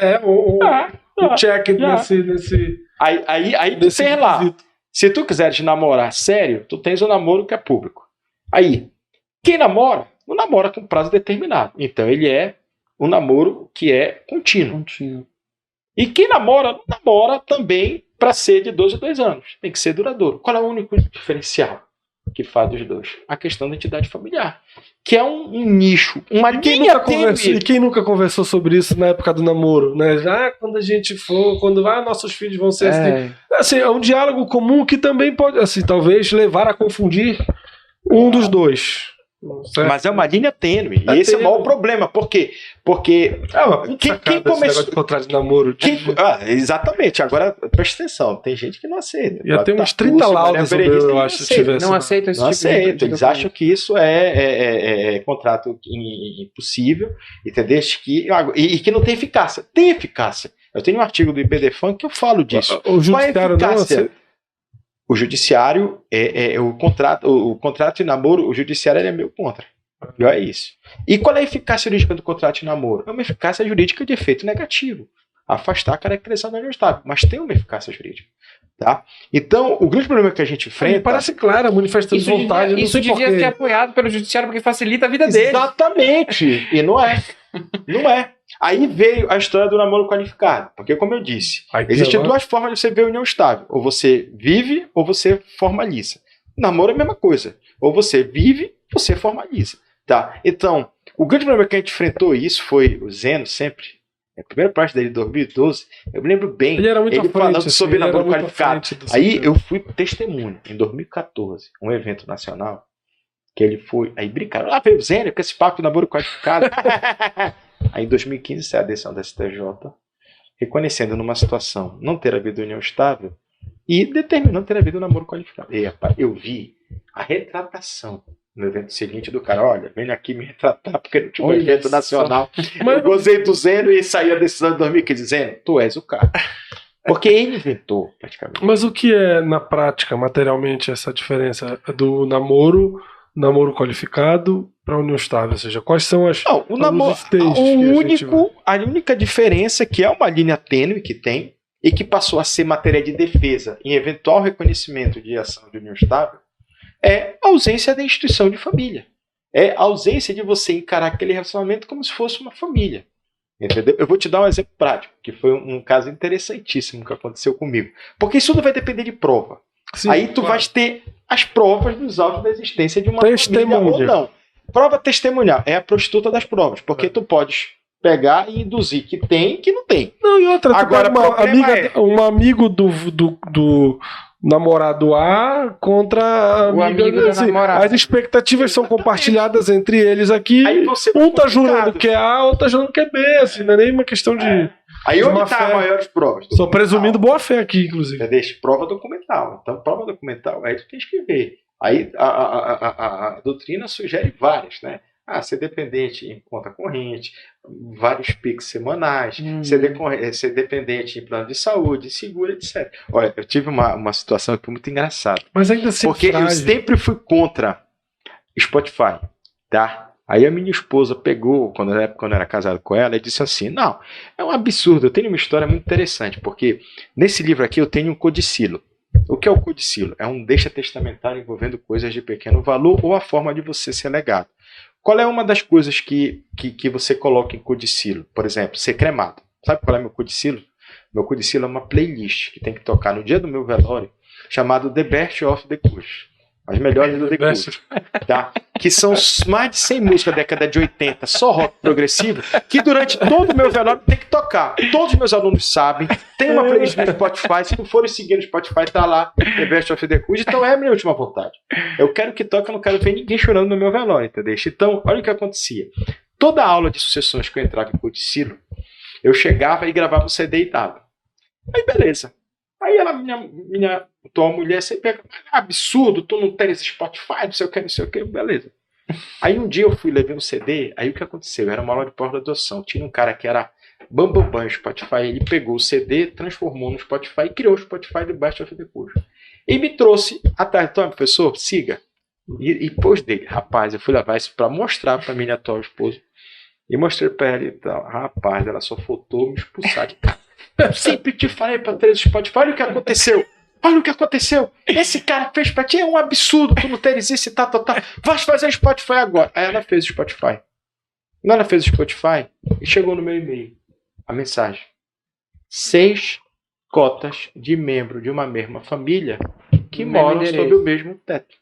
[SPEAKER 1] Um check nesse.
[SPEAKER 3] Aí tu tem lá. Se tu quiseres namorar sério, tu tens um namoro que é público. Aí, quem namora, não namora com prazo determinado. Então ele é um namoro que é contínuo. E quem namora, não namora também para ser de 2 a 2 anos. Tem que ser duradouro. Qual é o único diferencial que faz dos dois? A questão da entidade familiar. Que é um nicho, uma linha tênue.
[SPEAKER 1] E quem nunca conversou sobre isso na época do namoro, né? Já quando a gente for, quando nossos filhos vão ser assim, é um diálogo comum que também pode, assim, talvez levar a confundir um dos dois. Certo.
[SPEAKER 3] Mas é uma linha tênue. E esse é o maior problema. Por quê? Porque
[SPEAKER 1] quem começou... de contrato de namoro.
[SPEAKER 3] Exatamente. Agora, presta atenção. Tem gente que não aceita.
[SPEAKER 1] Ia ter uns 30 laudos, eu acho, se tivesse.
[SPEAKER 2] Não aceita esse tipo
[SPEAKER 3] de Eles acham que isso é contrato impossível, entendeu? E que não tem eficácia. Tem eficácia. Eu tenho um artigo do IBDFAN que eu falo disso.
[SPEAKER 1] O judiciário não aceita.
[SPEAKER 3] O judiciário o contrato de namoro, o judiciário é meio contra. E é isso. E qual é a eficácia jurídica do contrato de namoro? É uma eficácia jurídica de efeito negativo. Afastar a caracterização do estável. Mas tem uma eficácia jurídica. Tá? Então, o grande problema que a gente enfrenta...
[SPEAKER 1] Parece claro, a manifestação de vontade.
[SPEAKER 2] Isso devia ser apoiado pelo judiciário porque facilita a vida dele.
[SPEAKER 3] Exatamente. E não é. Não é. Aí veio a história do namoro qualificado. Porque, como eu disse, existem duas formas de você ver união estável. Ou você vive, ou você formaliza. Namoro é a mesma coisa. Ou você vive, ou você formaliza. Tá? Então, o grande problema que a gente enfrentou, e isso foi o Zeno sempre, a primeira parte dele, 2012, eu me lembro bem, ele falando sobre namoro qualificado. Aí eu fui testemunho, em 2014, um evento nacional, que ele foi, aí brincaram, veio o Zeno com esse papo de namoro qualificado. Aí em 2015 saiu a decisão da STJ, reconhecendo numa situação não ter havido união estável e determinando ter havido namoro qualificado. E, rapaz, eu vi a retratação no evento seguinte do cara, olha, vem aqui me retratar porque não tinha um evento nacional. Eu gozei do Zeno e saí a decisão de 2015, Zeno, tu és o cara. Porque ele inventou, praticamente.
[SPEAKER 1] Mas o que é, na prática, materialmente, essa diferença do namoro qualificado para união estável? Ou seja, quais são as...
[SPEAKER 3] Não, o namoro, a única diferença é que é uma linha tênue que tem e que passou a ser matéria de defesa em eventual reconhecimento de ação de união estável, é a ausência da instituição de família. É a ausência de você encarar aquele relacionamento como se fosse uma família. Entendeu? Eu vou te dar um exemplo prático, que foi um caso interessantíssimo que aconteceu comigo. Porque isso tudo vai depender de prova. Sim, aí tu vais ter as provas dos autos da existência de uma família ou não. Prova testemunhal é a prostituta das provas, porque tu podes pegar e induzir que tem e que não tem.
[SPEAKER 1] Não, e outra, agora um amigo do namorado A contra
[SPEAKER 2] o amigo do namorado.
[SPEAKER 1] As expectativas são compartilhadas entre eles aqui. Um tá jurando que é A, outro tá jurando que é B. Assim, não é nem uma questão de...
[SPEAKER 3] Aí onde está as maiores provas?
[SPEAKER 1] Só presumindo boa fé aqui, inclusive.
[SPEAKER 3] Deixa prova documental. Então, prova documental, aí tu tens que ver. Aí a doutrina sugere várias, né? Ser dependente em conta corrente, vários PIX semanais, ser dependente em plano de saúde, seguro, etc. Olha, eu tive uma situação que foi muito engraçada.
[SPEAKER 1] Mas ainda assim,
[SPEAKER 3] porque eu sempre fui contra Spotify, tá? Aí a minha esposa pegou, quando eu era casado com ela, e disse assim, não, é um absurdo, eu tenho uma história muito interessante, porque nesse livro aqui eu tenho um codicilo. O que é o codicilo? É um deixa testamentário envolvendo coisas de pequeno valor ou a forma de você ser legado. Qual é uma das coisas que você coloca em codicilo? Por exemplo, ser cremado. Sabe qual é meu codicilo? Meu codicilo é uma playlist que tem que tocar no dia do meu velório, chamado The Best of the Kush. As melhores do The Kush. Tá? Que são mais de 100 músicas da década de 80, só rock progressivo, que durante todo o meu velório tem que tocar. Todos os meus alunos sabem. Tem uma playlist no Spotify. Se não forem seguir no Spotify, tá lá, The Best of the Kush. Então é a minha última vontade. Eu quero que toque, eu não quero ver ninguém chorando no meu velório, entendeu? Então, olha o que acontecia. Toda aula de sucessões que eu entrava em codicilo, eu chegava e gravava o CD e dava. Aí beleza. Aí ela, tua mulher sempre pega, absurdo, tu não tens Spotify, não sei o que, beleza. Aí um dia eu fui, levei um CD, aí o que aconteceu? Era uma aula de pós-graduação, tinha um cara que era bambambam Spotify, ele pegou o CD, transformou no Spotify e criou o Spotify do Best of the Kush. E me trouxe atrás, então, professor, siga. E pôs dele, rapaz, eu fui levar isso pra mostrar pra minha atual esposa. E mostrei pra ela e tal, rapaz, ela só faltou me expulsar de casa. Eu sempre te falei pra ter Spotify, olha o que aconteceu. Olha o que aconteceu. Esse cara fez pra ti, é um absurdo tu não teres isso e tá. Vai fazer Spotify agora. Aí ela fez o Spotify. Quando ela fez o Spotify, e chegou no meu e-mail a mensagem: 6 cotas de membro de uma mesma família que moram sob o mesmo teto.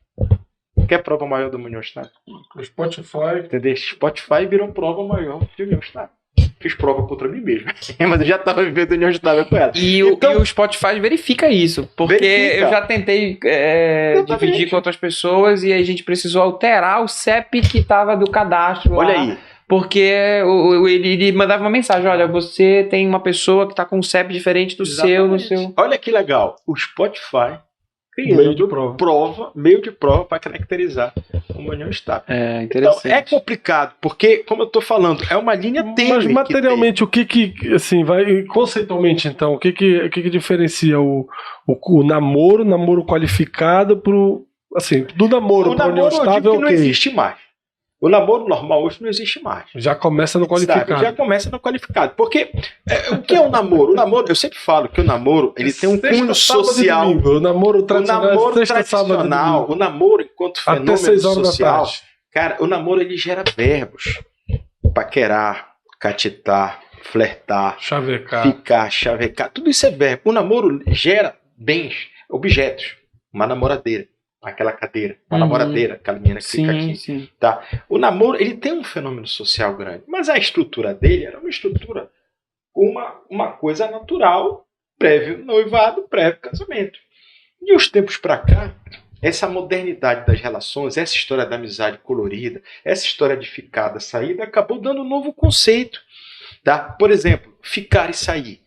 [SPEAKER 3] Quer prova maior do união estável?
[SPEAKER 1] O Spotify.
[SPEAKER 3] Entendeu? Spotify virou prova maior de união estável. fiz prova contra mim mesmo. Mas eu já estava vivendo união estável com ela.
[SPEAKER 2] E o Spotify verifica isso, porque eu já tentei dividir com outras pessoas e a gente precisou alterar o CEP que estava do cadastro.
[SPEAKER 3] Olha
[SPEAKER 2] lá,
[SPEAKER 3] aí.
[SPEAKER 2] porque ele mandava uma mensagem, olha, você tem uma pessoa que está com um CEP diferente do seu, no seu...
[SPEAKER 3] Olha que legal, o Spotify
[SPEAKER 1] Meio
[SPEAKER 3] criando
[SPEAKER 1] de prova.
[SPEAKER 3] meio de prova para caracterizar uma união estável.
[SPEAKER 2] É interessante.
[SPEAKER 3] Então, é complicado, porque, como eu estou falando, é uma linha tênue.
[SPEAKER 1] Mas materialmente, o que assim, vai conceitualmente, então, o que diferencia o namoro qualificado pro, assim, do namoro para união estável,
[SPEAKER 3] não existe mais. O namoro normal hoje não existe mais.
[SPEAKER 1] Já começa no qualificado.
[SPEAKER 3] Sabe? Já começa no qualificado. Porque o que é o namoro? O namoro, eu sempre falo que o namoro ele tem um cunho social.
[SPEAKER 1] O namoro tradicional,
[SPEAKER 3] o namoro enquanto fenômeno
[SPEAKER 1] até 6 horas
[SPEAKER 3] social.
[SPEAKER 1] da tarde.
[SPEAKER 3] Cara, o namoro ele gera verbos. Paquerar, catetar, flertar,
[SPEAKER 1] chavecar.
[SPEAKER 3] Ficar, chavecar. Tudo isso é verbo. O namoro gera bens, objetos. Uma namoradeira. Aquela cadeira, uma namoradeira, aquela menina que fica aqui.
[SPEAKER 2] Sim.
[SPEAKER 3] Tá? O namoro, ele tem um fenômeno social grande, mas a estrutura dele era uma estrutura com uma coisa natural, prévio noivado, prévio casamento. De uns tempos para cá, essa modernidade das relações, essa história da amizade colorida, essa história de ficada, saída, acabou dando um novo conceito. Tá? Por exemplo, ficar e sair.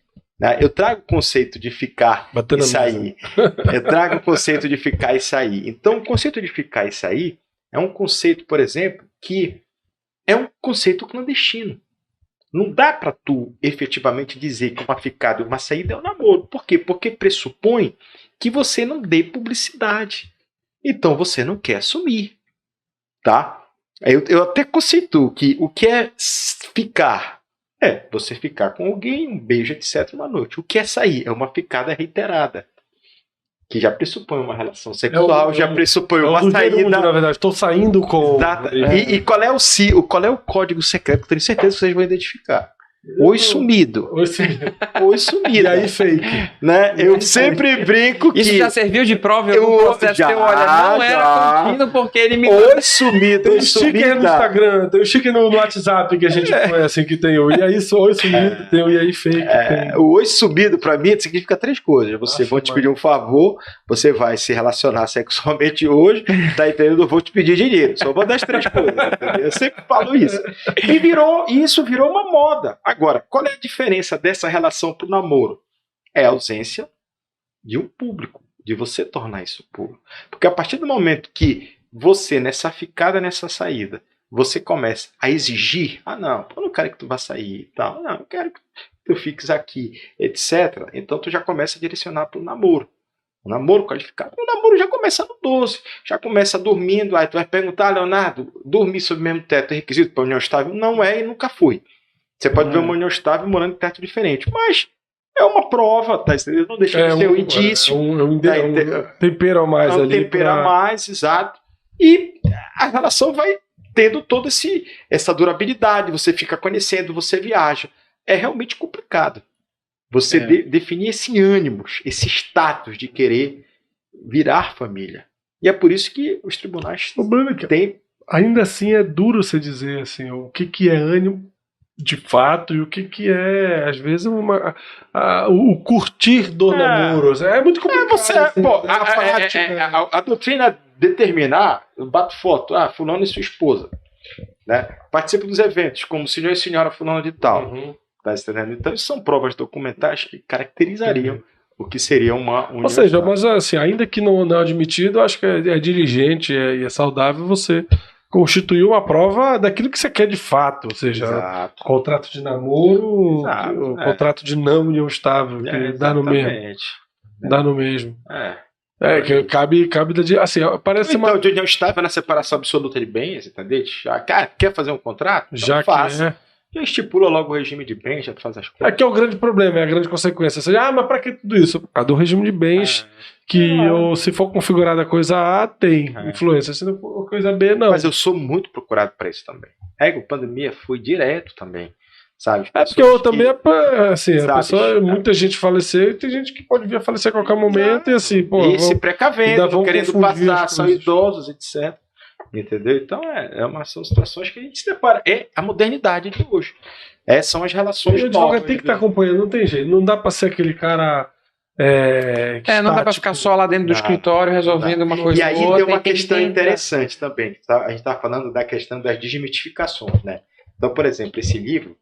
[SPEAKER 3] Eu trago o conceito de ficar e sair. Eu trago o conceito de ficar e sair. Então, o conceito de ficar e sair é um conceito, por exemplo, que é um conceito clandestino. Não dá para tu efetivamente dizer que uma ficada e uma saída é um namoro. Por quê? Porque pressupõe que você não dê publicidade. Então, você não quer assumir. Tá? Eu até conceituo que o que é ficar você ficar com alguém, um beijo, etc. uma noite. O que é sair? É uma ficada reiterada. Que já pressupõe uma relação sexual, já pressupõe uma saída.
[SPEAKER 1] Na verdade, estou saindo com...
[SPEAKER 3] Exato. E qual é o código secreto que eu tenho certeza que vocês vão identificar? Oi sumido. Oi sumido.
[SPEAKER 1] E aí fake.
[SPEAKER 3] Né? Eu sempre brinco que...
[SPEAKER 2] Isso já serviu de prova em algum processo teu? Olha, não era contínuo porque ele me...
[SPEAKER 3] Oi sumido.
[SPEAKER 1] Tem um sticker no Instagram, tem um sticker no WhatsApp que a gente conhece, que tem o e aí oi sumido, tem o e aí fake.
[SPEAKER 3] O oi sumido pra mim significa 3 coisas. Você vou te pedir um favor, você vai se relacionar sexualmente hoje, tá entendendo? Eu vou te pedir dinheiro. Só vou dar as 3 coisas. Entendeu? Eu sempre falo isso. E isso virou uma moda. Agora, qual é a diferença dessa relação para o namoro? É a ausência de um público, de você tornar isso público. Porque a partir do momento que você, nessa ficada, nessa saída, você começa a exigir, não, eu não quero que tu vá sair e tal, não, eu quero que tu fiques aqui, etc. Então tu já começa a direcionar para o namoro. O namoro qualificado. O namoro já começa no 12, já começa dormindo, aí tu vai perguntar, Leonardo, dormir sob o mesmo teto é requisito para união estável? Não é e nunca foi. Você pode ver uma união estável morando em teto diferente, mas é uma prova, tá? Não deixa de ser um indício.
[SPEAKER 1] Um tempero a mais ali.
[SPEAKER 3] Um tempero a mais, exato. E a relação vai tendo toda essa durabilidade, você fica conhecendo, você viaja. É realmente complicado. Você definir esse ânimo, esse status de querer virar família. E é por isso que os tribunais têm...
[SPEAKER 1] Ainda assim é duro você dizer assim, o que é ânimo de fato e o que é, às vezes, o curtir do namoro. É muito complicado.
[SPEAKER 3] A doutrina determinar, eu bato foto, fulano e sua esposa. Né? Participa dos eventos, como senhor e senhora fulano de tal. Tá entendendo? Então, isso são provas documentais que caracterizariam o que seria uma união.
[SPEAKER 1] Ou seja, mas assim, ainda que não é admitido, acho que é dirigente e é saudável você constituir uma prova daquilo que você quer de fato, ou seja, contrato de namoro, contrato de não união estável, que dá no mesmo. Dá no mesmo. Que cabe assim, parece
[SPEAKER 3] então, de união estável na separação absoluta de bens, entendeu? Quer fazer um contrato? Então
[SPEAKER 1] já
[SPEAKER 3] faça. Já estipula logo o regime de bens, já faz as coisas.
[SPEAKER 1] Aqui é o grande problema, é a grande consequência. Ou seja, mas para que tudo isso? Por causa do regime de bens, se for configurada a coisa A, tem influência. Se não for coisa B, não.
[SPEAKER 3] Mas eu sou muito procurado para isso também. A pandemia foi direto também. Sabe?
[SPEAKER 1] Porque eu também, assim, a pessoa, muita gente faleceu e tem gente que pode vir a falecer a qualquer momento e assim,
[SPEAKER 3] se precavendo, querendo passar, são idosos, etc. Entendeu? Então são situações que a gente se depara. É a modernidade de hoje. São as relações
[SPEAKER 1] o advogado tem que estar acompanhando, não tem jeito. Não dá para ser aquele cara...
[SPEAKER 2] não dá para ficar só lá dentro do escritório resolvendo uma coisa.
[SPEAKER 3] E aí tem uma questão interessante também. A gente está falando da questão das desmistificações, né? Então, por exemplo, esse livro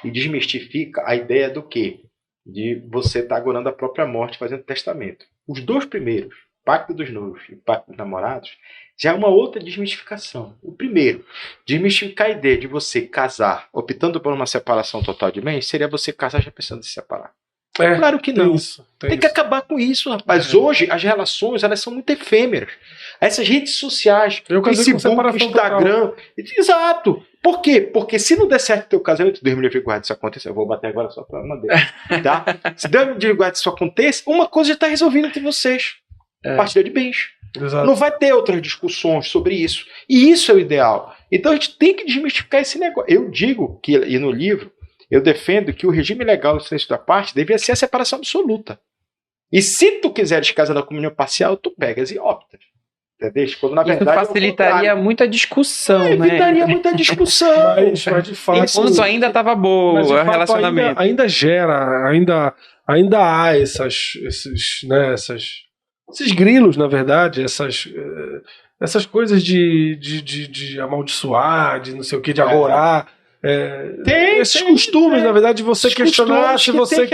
[SPEAKER 3] desmistifica a ideia do quê? De você estar agorando a própria morte fazendo testamento. Os 2 primeiros, Pacto dos Noivos e Pacto dos Namorados, já é uma outra desmistificação. O primeiro, desmistificar a ideia de você casar optando por uma separação total de bens, seria você casar já pensando em se separar. Claro que não. Tem que acabar com isso, rapaz. Hoje as relações elas são muito efêmeras. Essas redes sociais, Facebook, Instagram. Exato. Por quê? Porque se não der certo o teu casamento, Deus me livre e guarde isso acontecer. Eu vou bater agora só para madeira. Tá? Se Deus me livre e guarde isso aconteça, uma coisa já está resolvida entre vocês. Partilha de bens.
[SPEAKER 1] Exato.
[SPEAKER 3] Não vai ter outras discussões sobre isso. E isso é o ideal. Então a gente tem que desmistificar esse negócio. Eu digo que, e no livro, eu defendo que o regime legal do silêncio da parte devia ser a separação absoluta. E se tu quiseres casar na comunhão parcial, tu pegas e optas. Entendeu? Quando, na verdade,
[SPEAKER 2] isso facilitaria muita discusão, né?
[SPEAKER 3] Evitaria muita discussão.
[SPEAKER 1] Mas de fato...
[SPEAKER 2] Quando ainda estava boa o relacionamento.
[SPEAKER 1] Ainda gera, ainda há esses grilos, na verdade, essas coisas de amaldiçoar, de não sei o que, de agorar. Esses costumes, na verdade, de você questionar se você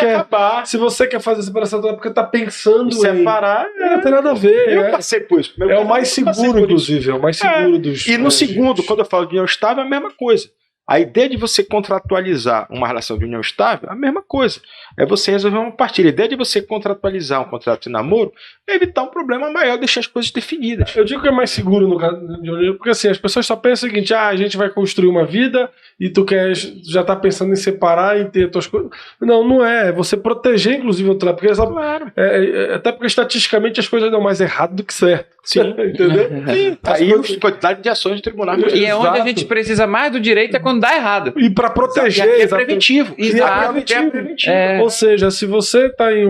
[SPEAKER 1] quer fazer separação porque tá pensando em
[SPEAKER 3] separar.
[SPEAKER 1] Não tem nada a ver.
[SPEAKER 3] Eu passei por isso.
[SPEAKER 1] É o mais seguro, inclusive. É o mais seguro dos.
[SPEAKER 3] E no segundo, quando eu falo de união estável, é a mesma coisa. A ideia de você contratualizar uma relação de união estável é a mesma coisa. É você resolver uma partilha. A ideia de você contratualizar um contrato de namoro é evitar um problema maior, deixar as coisas definidas.
[SPEAKER 1] Eu digo que é mais seguro no caso de união, porque assim, as pessoas só pensam o seguinte: a gente vai construir uma vida e tu já tá pensando em separar, em ter tuas coisas. Não é. É você proteger, inclusive, o outro lado. Porque
[SPEAKER 3] claro.
[SPEAKER 1] Até porque estatisticamente as coisas dão mais errado do que certo.
[SPEAKER 3] Sim. Entendeu? Sim. Aí a quantidade de ações de tribunal.
[SPEAKER 2] E é onde a gente precisa mais do direito é quando dá errado.
[SPEAKER 1] E para proteger.
[SPEAKER 3] E é preventivo.
[SPEAKER 1] Exato. Ou seja, se você tá em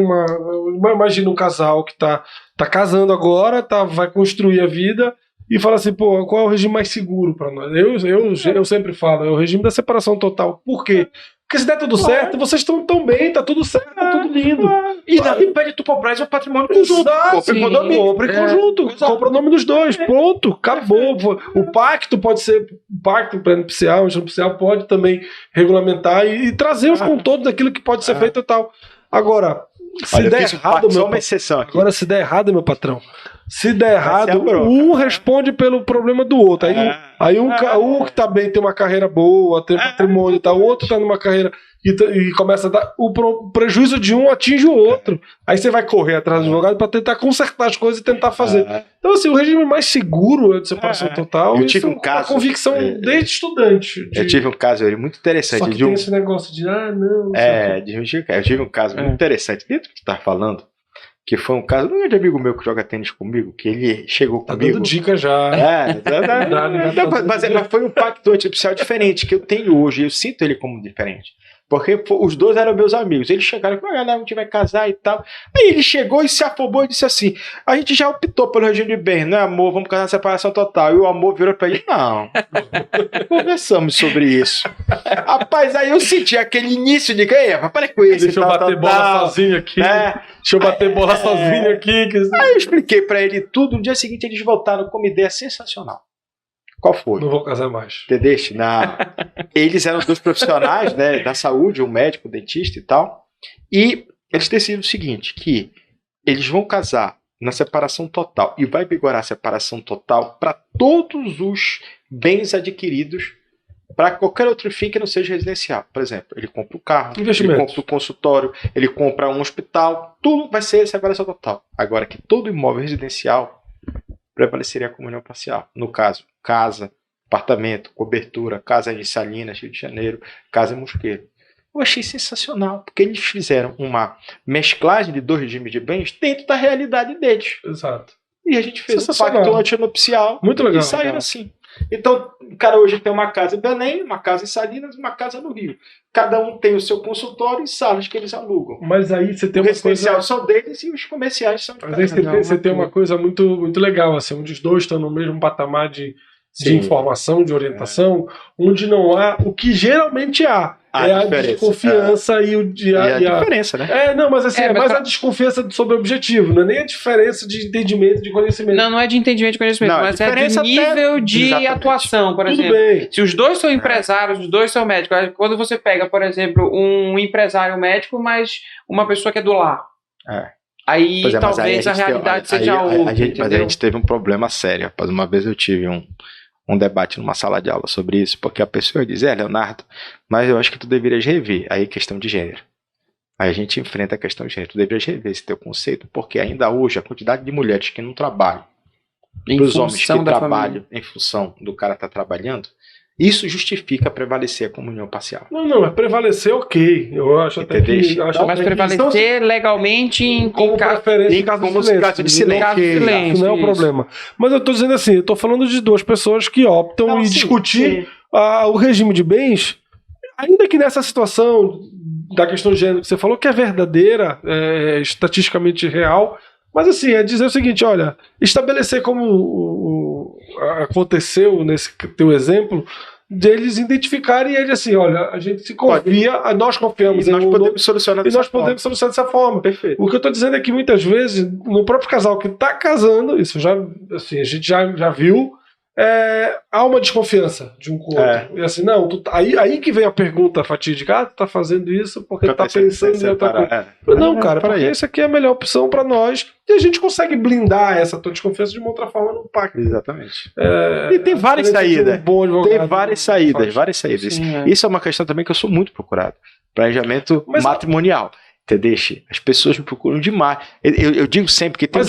[SPEAKER 1] imagina um casal que tá casando agora, vai construir a vida e fala assim, pô, qual é o regime mais seguro para nós? Eu sempre falo, é o regime da separação total. Por quê? Porque se der tudo certo, vocês estão tão bem, tá tudo certo, tá tudo lindo.
[SPEAKER 3] E nada impede tu comprar o patrimônio conjunto.
[SPEAKER 1] Compre conjunto. Compra o nome dos dois. Pronto, acabou. O pacto pode ser. O pacto prenupcial, o nupcial pode também regulamentar e trazer os contornos daquilo que pode ser feito e tal. Agora, se der errado, agora se der errado, meu patrão. Se der errado, um responde pelo problema do outro. Aí um que tá bem, tem uma carreira boa, tem patrimônio e tal, o outro tá numa carreira e começa a dar. O prejuízo de um atinge o outro. Aí você vai correr atrás do advogado para tentar consertar as coisas e tentar fazer. Então, assim, o regime mais seguro é de separação total.
[SPEAKER 3] Eu tive um caso.
[SPEAKER 1] A convicção desde estudante.
[SPEAKER 3] Eu tive um caso muito interessante.
[SPEAKER 1] Só que tem esse negócio de, não.
[SPEAKER 3] Eu tive um caso muito interessante. Dentro do que você tá falando. Que foi um caso, não é de amigo meu que joga tênis comigo, que ele chegou comigo.
[SPEAKER 1] Tá dando dica já.
[SPEAKER 3] Mas foi um pacto antipsial diferente que eu tenho hoje. Eu sinto ele como diferente. Porque os dois eram meus amigos. Eles chegaram e falaram, a gente vai casar e tal. Aí ele chegou e se afobou e disse assim: a gente já optou pelo regime de bem, não é, amor? Vamos casar na separação total. E o amor virou pra ele: não. Conversamos sobre isso. Rapaz, aí eu senti aquele início de para com isso.
[SPEAKER 1] Deixa eu bater bola sozinho aqui. Deixa eu bater bola sozinho aqui.
[SPEAKER 3] Aí eu expliquei pra ele tudo. No dia seguinte eles voltaram com uma ideia sensacional. Qual foi?
[SPEAKER 1] Não vou casar mais.
[SPEAKER 3] Entendeu? Não. Eles eram dois profissionais, né, da saúde, um médico, um dentista e tal. E eles decidiram o seguinte, que eles vão casar na separação total. E vai vigorar a separação total para todos os bens adquiridos para qualquer outro fim que não seja residencial. Por exemplo, ele compra o carro, ele compra o consultório, ele compra um hospital. Tudo vai ser separação total. Agora que todo imóvel residencial prevaleceria a comunhão parcial. No caso, casa, apartamento, cobertura, casa em Salinas, Rio de Janeiro, casa em Mosqueiro. Eu achei sensacional, porque eles fizeram uma mesclagem de dois regimes de bens dentro da realidade deles.
[SPEAKER 1] Exato.
[SPEAKER 3] E a gente fez um pacto antinupcial.
[SPEAKER 1] Muito legal.
[SPEAKER 3] E saíram assim. Então, o cara hoje tem uma casa em Belém, uma casa em Salinas, uma casa no Rio. Cada um tem o seu consultório e salas que eles alugam.
[SPEAKER 1] Mas aí você tem
[SPEAKER 3] uma coisa... Os residenciais são deles e os comerciais são de
[SPEAKER 1] cada. Mas aí você tem uma coisa muito, muito legal, assim, onde os dois estão no mesmo patamar de informação, de orientação, onde não há o que geralmente há. a desconfiança e
[SPEAKER 3] a diferença, né?
[SPEAKER 1] Não, mas assim, mais a desconfiança sobre o objetivo, não é nem a diferença de entendimento, de conhecimento.
[SPEAKER 2] Não é de entendimento de conhecimento, mas é de nível de atuação, por exemplo.
[SPEAKER 1] Bem.
[SPEAKER 2] Se os dois são empresários, os dois são médicos, quando você pega, por exemplo, um empresário médico, mas uma pessoa que é do lar. Aí talvez a realidade seja outra.
[SPEAKER 3] Mas a gente teve um problema sério, rapaz. Uma vez eu tive um debate numa sala de aula sobre isso, porque a pessoa diz, Leonardo, mas eu acho que tu deverias rever aí questão de gênero. Aí a gente enfrenta a questão de gênero, tu deverias rever esse teu conceito, porque ainda hoje a quantidade de mulheres que não trabalham, para os homens que trabalham em função do cara estar trabalhando, isso justifica prevalecer a comunhão parcial.
[SPEAKER 1] Não, é prevalecer, ok. Eu acho até que...
[SPEAKER 2] Mas prevalecer legalmente
[SPEAKER 1] como preferência em caso de silêncio. Não é o problema. Mas eu estou dizendo assim, eu estou falando de duas pessoas que optam discutir o regime de bens, ainda que nessa situação da questão de gênero que você falou, que é verdadeira, estatisticamente real, mas assim, é dizer o seguinte, olha, estabelecer como aconteceu nesse teu exemplo, deles identificarem ele assim, olha, a gente se confia, nós confiamos
[SPEAKER 3] e nós podemos solucionar
[SPEAKER 1] dessa forma.
[SPEAKER 3] Perfeito.
[SPEAKER 1] O que eu estou dizendo é que muitas vezes, no próprio casal que está casando, isso já, assim, a gente já viu, há uma desconfiança de um com o outro. E assim, não, aí que vem a pergunta fatídica, tu tá fazendo isso porque tu tá pensando em outra coisa. Não, cara, porque isso aqui é a melhor opção para nós e a gente consegue blindar essa tua desconfiança de uma outra forma no pacto.
[SPEAKER 3] Exatamente. E tem várias saídas. Tem várias saídas.
[SPEAKER 2] Sim,
[SPEAKER 3] Isso é uma questão também que eu sou muito procurado. Planejamento matrimonial. As pessoas me procuram demais. Eu digo sempre que tem...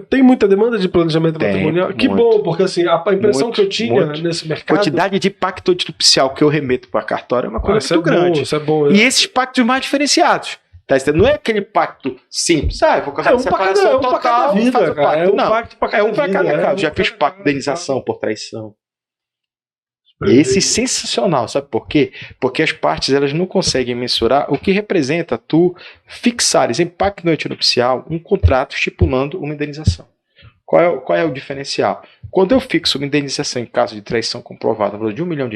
[SPEAKER 1] tem muita demanda de planejamento matrimonial? Que bom, porque assim, a impressão que eu tinha nesse mercado...
[SPEAKER 3] Quantidade de pacto nupcial que eu remeto para cartório é uma coisa muito grande.
[SPEAKER 1] Isso é bom.
[SPEAKER 3] E esses pactos mais diferenciados. Não é aquele pacto simples. Vou casar de separação total,
[SPEAKER 1] vida, cara.
[SPEAKER 3] É um pacto para cada caso. Já fiz pacto de indenização por traição. Esse é sensacional, sabe por quê? Porque as partes elas não conseguem mensurar o que representa tu fixares em pacto antinupcial um contrato estipulando uma indenização. Qual é o diferencial? Quando eu fixo uma indenização em caso de traição comprovada no valor de R$1 milhão,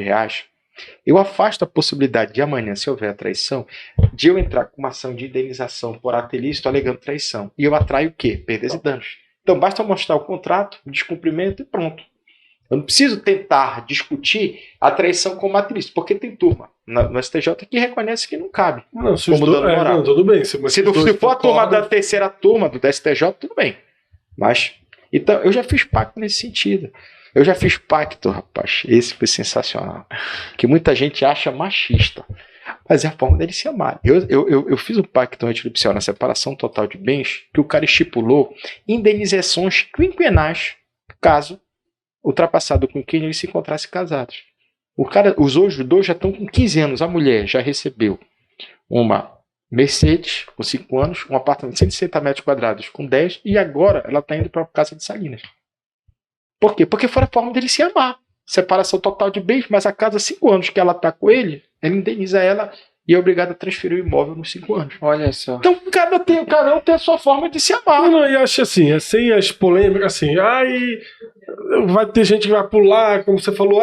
[SPEAKER 3] eu afasto a possibilidade de amanhã, se houver a traição, de eu entrar com uma ação de indenização por ato ilícito alegando traição. E eu atraio o quê? Perdas e danos. Então basta eu mostrar o contrato, o descumprimento e pronto. Eu não preciso tentar discutir a traição como ato ilícito, porque tem turma no STJ que reconhece que não cabe.
[SPEAKER 1] Não, como dano moral.
[SPEAKER 3] Tudo bem. Se for a turma da terceira turma do STJ, tudo bem. Mas, então, eu já fiz pacto nesse sentido. Eu já fiz pacto, rapaz, esse foi sensacional, que muita gente acha machista, mas é a forma dele se amar. Eu fiz um pacto antinupcial na separação total de bens, que o cara estipulou indenizações quinquenais, caso ultrapassado com quem eles se encontrassem casados. Os dois já estão com 15 anos, a mulher já recebeu uma Mercedes com 5 anos, um apartamento de 160 metros quadrados com 10, e agora ela está indo para a casa de Salinas. Por quê? Porque foi a forma dele se amar. Separação total de bens, mas a cada 5 anos que ela está com ele indeniza ela e é obrigado a transferir o imóvel nos 5 anos.
[SPEAKER 2] Olha só.
[SPEAKER 3] Então cada um tem a sua forma de se amar.
[SPEAKER 1] E acho assim, sem as polêmicas, assim, vai ter gente que vai pular, como você falou,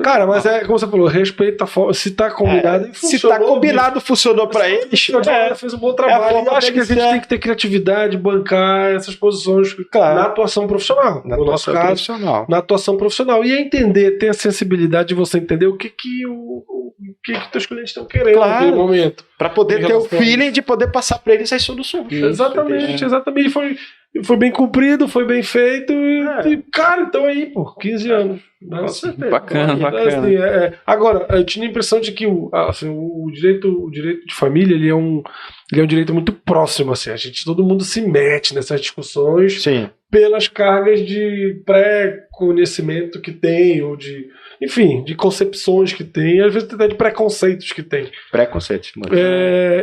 [SPEAKER 1] cara, mas como você falou, respeita a forma, se tá combinado,
[SPEAKER 3] se tá combinado, funcionou pra eles.
[SPEAKER 1] Fez um bom trabalho. Eu acho que a gente tem que ter criatividade, bancar essas posições na atuação profissional. No nosso caso, na atuação profissional. E entender, ter a sensibilidade de você entender o que teus clientes estão querendo no momento.
[SPEAKER 3] Para poder ter o feeling de poder passar para eles as soluções.
[SPEAKER 1] Exatamente. Foi bem cumprido, foi bem feito. E cara, então aí, 15 anos.
[SPEAKER 2] Nossa, bacana.
[SPEAKER 1] Assim, agora, eu tinha a impressão de que o direito de família ele é um direito muito próximo. Assim, todo mundo se mete nessas discussões pelas cargas de pré-conhecimento que tem, ou de concepções que tem, às vezes até de preconceitos que tem.
[SPEAKER 3] Preconceitos.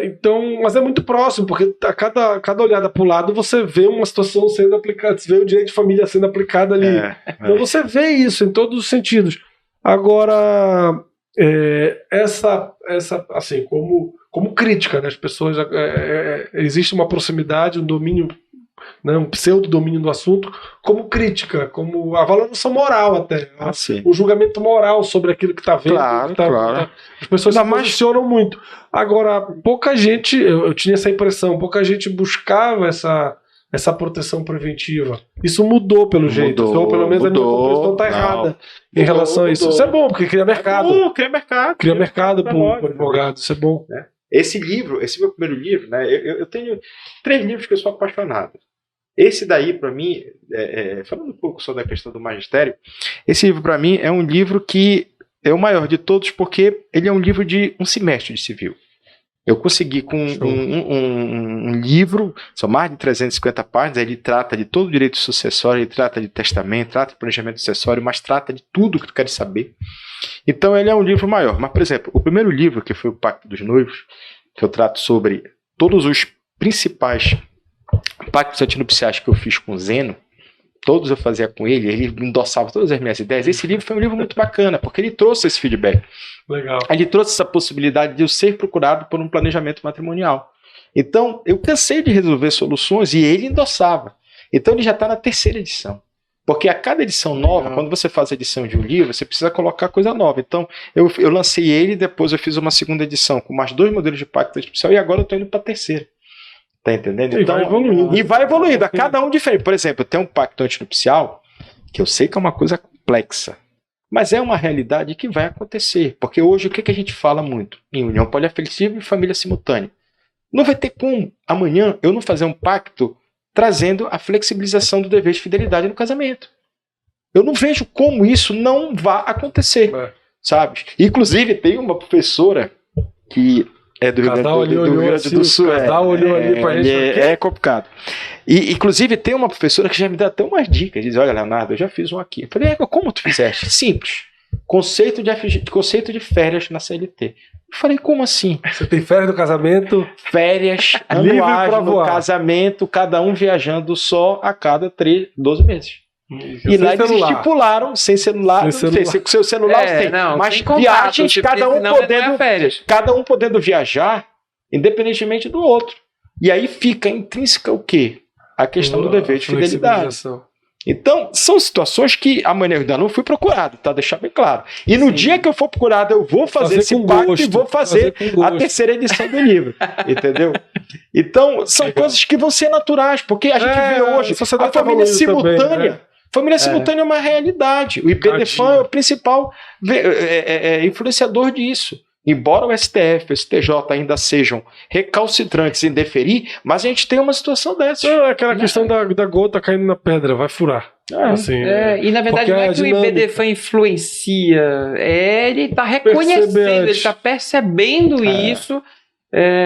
[SPEAKER 1] Então, mas é muito próximo, porque a cada olhada para o lado você vê uma situação sendo aplicada, você vê o direito de família sendo aplicado ali. Então você vê isso em todos os sentidos. Agora, essa assim, como crítica, né, as pessoas, existe uma proximidade, um domínio né, um pseudo-domínio do assunto, como crítica, como a valoração moral até. O julgamento moral sobre aquilo que está vendo.
[SPEAKER 3] Claro.
[SPEAKER 1] As pessoas se posicionam muito. Agora, pouca gente, eu tinha essa impressão, pouca gente buscava essa proteção preventiva. Isso mudou pelo jeito. Ou pelo menos a minha compreensão está errada em relação a isso. Isso é bom, porque cria mercado. Cria mercado para o advogado. Isso é bom.
[SPEAKER 3] Esse livro, esse meu primeiro livro, né? Eu tenho 3 livros que eu sou apaixonado. Esse daí, para mim, falando um pouco sobre a questão do magistério, esse livro, para mim, é um livro que é o maior de todos, porque ele é um livro de um semestre de civil. Eu consegui com um livro, são mais de 350 páginas, ele trata de todo o direito sucessório, ele trata de testamento, trata de planejamento sucessório, mas trata de tudo que tu queres saber. Então ele é um livro maior. Mas, por exemplo, o primeiro livro, que foi o Pacto dos Noivos, que eu trato sobre todos os principais pactos antinupciais que eu fiz com o Zeno, todos eu fazia com ele endossava todas as minhas ideias. Esse livro foi um livro muito bacana, porque ele trouxe esse feedback.
[SPEAKER 1] Legal.
[SPEAKER 3] Ele trouxe essa possibilidade de eu ser procurado por um planejamento matrimonial. Então, eu cansei de resolver soluções e ele endossava. Então, ele já está na 3ª edição. Porque a cada edição nova, quando você faz a edição de um livro, você precisa colocar coisa nova. Então, eu lancei ele, depois eu fiz uma 2ª edição com mais 2 modelos de pacto antinupcial e agora eu estou indo para a 3ª. Tá entendendo? Então,
[SPEAKER 1] e
[SPEAKER 3] vai evoluindo. A cada um diferente. Por exemplo, tem um pacto antinupcial, que eu sei que é uma coisa complexa, mas é uma realidade que vai acontecer. Porque hoje o que a gente fala muito? Em união poliafetiva e família simultânea. Não vai ter como amanhã eu não fazer um pacto trazendo a flexibilização do dever de fidelidade no casamento. Eu não vejo como isso não vai acontecer. Sabe? Inclusive, tem uma professora que é do Rio Grande do Sul. É complicado. E, inclusive, tem uma professora que já me dá até umas dicas. Diz, olha, Leonardo, eu já fiz um aqui. Eu falei, como tu fizeste? Simples. Conceito de férias na CLT. Eu falei, como assim?
[SPEAKER 1] Você tem férias do casamento?
[SPEAKER 3] Férias anuais no casamento, cada um viajando só a cada 12 meses. E lá eles estipularam, sem celular, não sei se com seu celular tem, mas viagens, cada um podendo viajar, independentemente do outro. E aí fica intrínseca o quê? A questão do dever de fidelidade. Então, são situações que amanhã eu ainda não fui procurado, tá? Deixar bem claro. E no dia que eu for procurado, eu vou fazer esse pacto e vou fazer a 3ª edição do livro. Entendeu? Então, são coisas que vão ser naturais, porque a gente vê hoje a família simultânea. Também, né? Família simultânea é uma realidade. O IBDFAN é o principal influenciador disso. Embora o STF, o STJ ainda sejam recalcitrantes em deferir, mas a gente tem uma situação dessa.
[SPEAKER 1] É aquela questão da gota caindo na pedra, vai furar.
[SPEAKER 2] E na verdade não é que o IBDFAN influencia, ele está reconhecendo, ele está percebendo isso.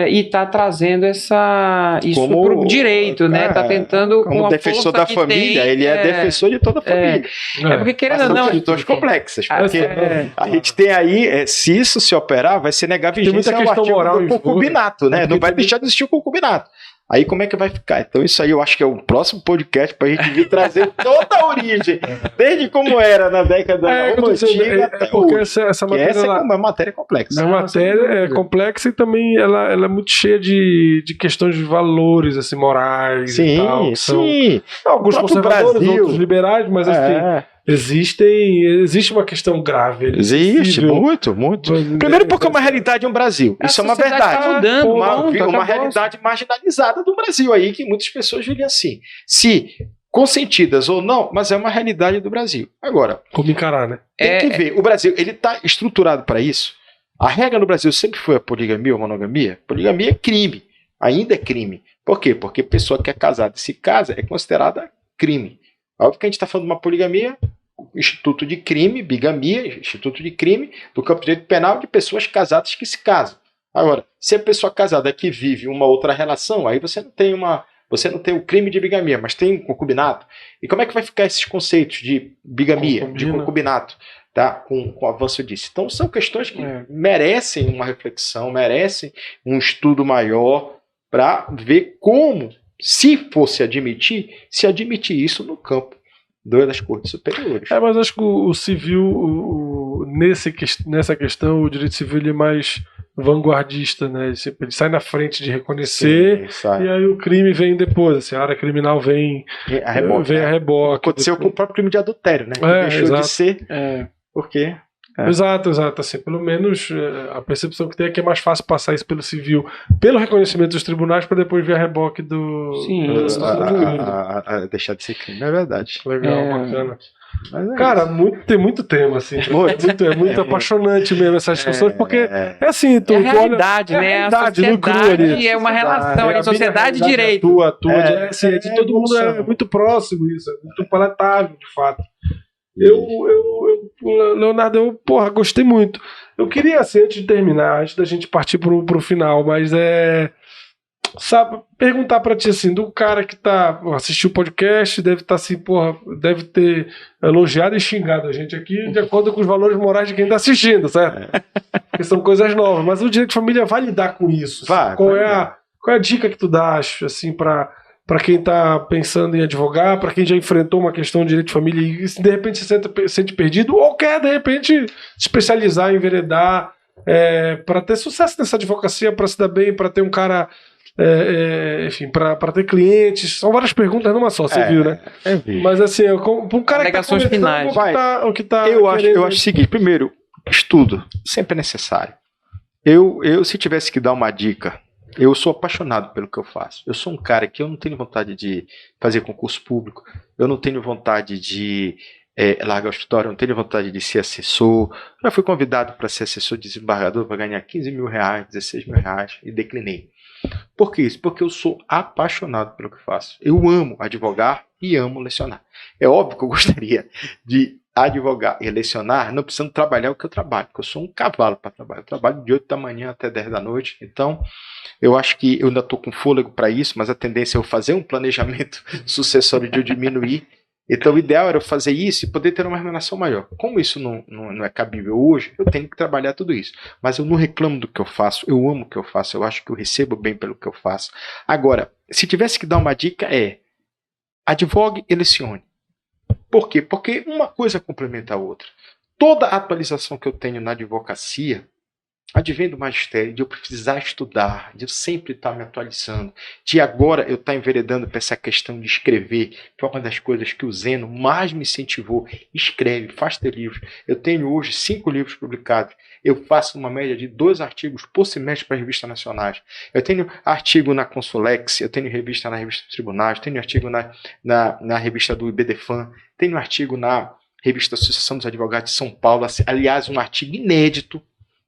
[SPEAKER 2] E está trazendo isso para o direito, né? Está tentando
[SPEAKER 3] como defensor da família, ele é defensor de toda a família.
[SPEAKER 2] Porque querendo ou não,
[SPEAKER 3] são questões complexas. Porque a gente tem aí, se isso se operar, vai ser negar vigência ao artigo do concubinato, né? Não vai deixar de existir o concubinato. Aí como é que vai ficar? Então isso aí eu acho que é o próximo podcast para a gente vir trazer toda a origem, desde como era na década antiga até hoje.
[SPEAKER 1] Essa matéria
[SPEAKER 3] é uma matéria complexa.
[SPEAKER 1] A matéria é complexa e também ela é muito cheia de questões de valores assim, morais e tal.
[SPEAKER 3] Sim.
[SPEAKER 1] Alguns conservadores, outros liberais, mas assim... Existe uma questão grave.
[SPEAKER 3] Existe, muito. Primeiro porque é uma realidade no Brasil. Isso é uma verdade.
[SPEAKER 2] Tá mudando,
[SPEAKER 3] uma realidade marginalizada do Brasil aí, que muitas pessoas vivem assim. Se consentidas ou não, mas é uma realidade do Brasil. Agora,
[SPEAKER 1] como encarar, né?
[SPEAKER 3] Tem que ver. O Brasil, ele está estruturado para isso. A regra no Brasil sempre foi a poligamia ou monogamia. Poligamia é crime. Ainda é crime. Por quê? Porque pessoa que é casada e se casa é considerada crime. Óbvio que a gente está falando de uma poligamia, instituto de crime, bigamia, instituto de crime, do campo de direito penal de pessoas casadas que se casam. Agora, se a pessoa casada que vive uma outra relação, aí você não tem o crime de bigamia, mas tem um concubinato. E como é que vai ficar esses conceitos de bigamia, de concubinato, tá? Com o avanço disso? Então são questões que merecem uma reflexão, merecem um estudo maior para ver como, se fosse admitir isso no campo das cortes superiores.
[SPEAKER 1] Mas acho que o civil, nessa questão, o direito civil ele é mais vanguardista, né? Ele sai na frente de reconhecer, e aí o crime vem depois, assim, a área criminal vem a reboque.
[SPEAKER 3] Aconteceu com o próprio crime de adultério, né? Que deixou de ser, porque...
[SPEAKER 1] Exato, assim, pelo menos a percepção que tem é que é mais fácil passar isso pelo civil, pelo reconhecimento dos tribunais, para depois vir a reboque do...
[SPEAKER 3] deixar de ser crime, é verdade.
[SPEAKER 1] Legal, bacana. Cara, tem muito tema, assim. É muito apaixonante mesmo essas discussões, porque é assim,
[SPEAKER 2] tu olha... realidade, né? A sociedade é uma relação, a sociedade e direito.
[SPEAKER 1] De todo mundo é muito próximo isso, é muito palatável, de fato. Leonardo, gostei muito. Eu queria, assim, antes de terminar, antes da gente partir pro final, mas perguntar pra ti, assim, do cara que assistiu o podcast, deve estar assim, deve ter elogiado e xingado a gente aqui de acordo com os valores morais de quem tá assistindo, certo? Porque são coisas novas, mas o direito de família vai lidar com isso. Qual é a dica que tu dá, assim, pra quem está pensando em advogar, para quem já enfrentou uma questão de direito de família e de repente se sente perdido, ou quer de repente se especializar, enveredar, para ter sucesso nessa advocacia, para se dar bem, para ter um cara, enfim, para ter clientes. São várias perguntas numa só, você viu, né? Mas assim, um cara
[SPEAKER 2] alegações
[SPEAKER 1] que está
[SPEAKER 2] finais.
[SPEAKER 1] O que tá
[SPEAKER 3] eu acho o seguinte: primeiro, estudo sempre é necessário. Se tivesse que dar uma dica, eu sou apaixonado pelo que eu faço. Eu sou um cara que eu não tenho vontade de fazer concurso público, eu não tenho vontade de largar o escritório, eu não tenho vontade de ser assessor. Já fui convidado para ser assessor de desembargador para ganhar R$15 mil, R$16 mil e declinei. Por que isso? Porque eu sou apaixonado pelo que faço. Eu amo advogar e amo lecionar. É óbvio que eu gostaria de advogar e lecionar, não precisando trabalhar o que eu trabalho, porque eu sou um cavalo para trabalhar. Eu trabalho de 8 da manhã até 10 da noite, então eu acho que eu ainda estou com fôlego para isso, mas a tendência é eu fazer um planejamento sucessório de eu diminuir. Então o ideal era eu fazer isso e poder ter uma remuneração maior. Como isso não é cabível hoje, eu tenho que trabalhar tudo isso. Mas eu não reclamo do que eu faço, eu amo o que eu faço, eu acho que eu recebo bem pelo que eu faço. Agora, se tivesse que dar uma dica advogue e lecione. Por quê? Porque uma coisa complementa a outra. Toda a atualização que eu tenho na advocacia advém do magistério, de eu precisar estudar, de eu sempre estar me atualizando, de agora eu estar enveredando para essa questão de escrever, que é uma das coisas que o Zeno mais me incentivou. Escreve, faz teu livro. Eu tenho hoje 5 livros publicados. Eu faço uma média de 2 artigos por semestre para revistas nacionais. Eu tenho artigo na Consulex, eu tenho revista na revista dos tribunais, tenho artigo na revista do IBDFAN, tenho artigo na revista da Associação dos Advogados de São Paulo, aliás, um artigo inédito,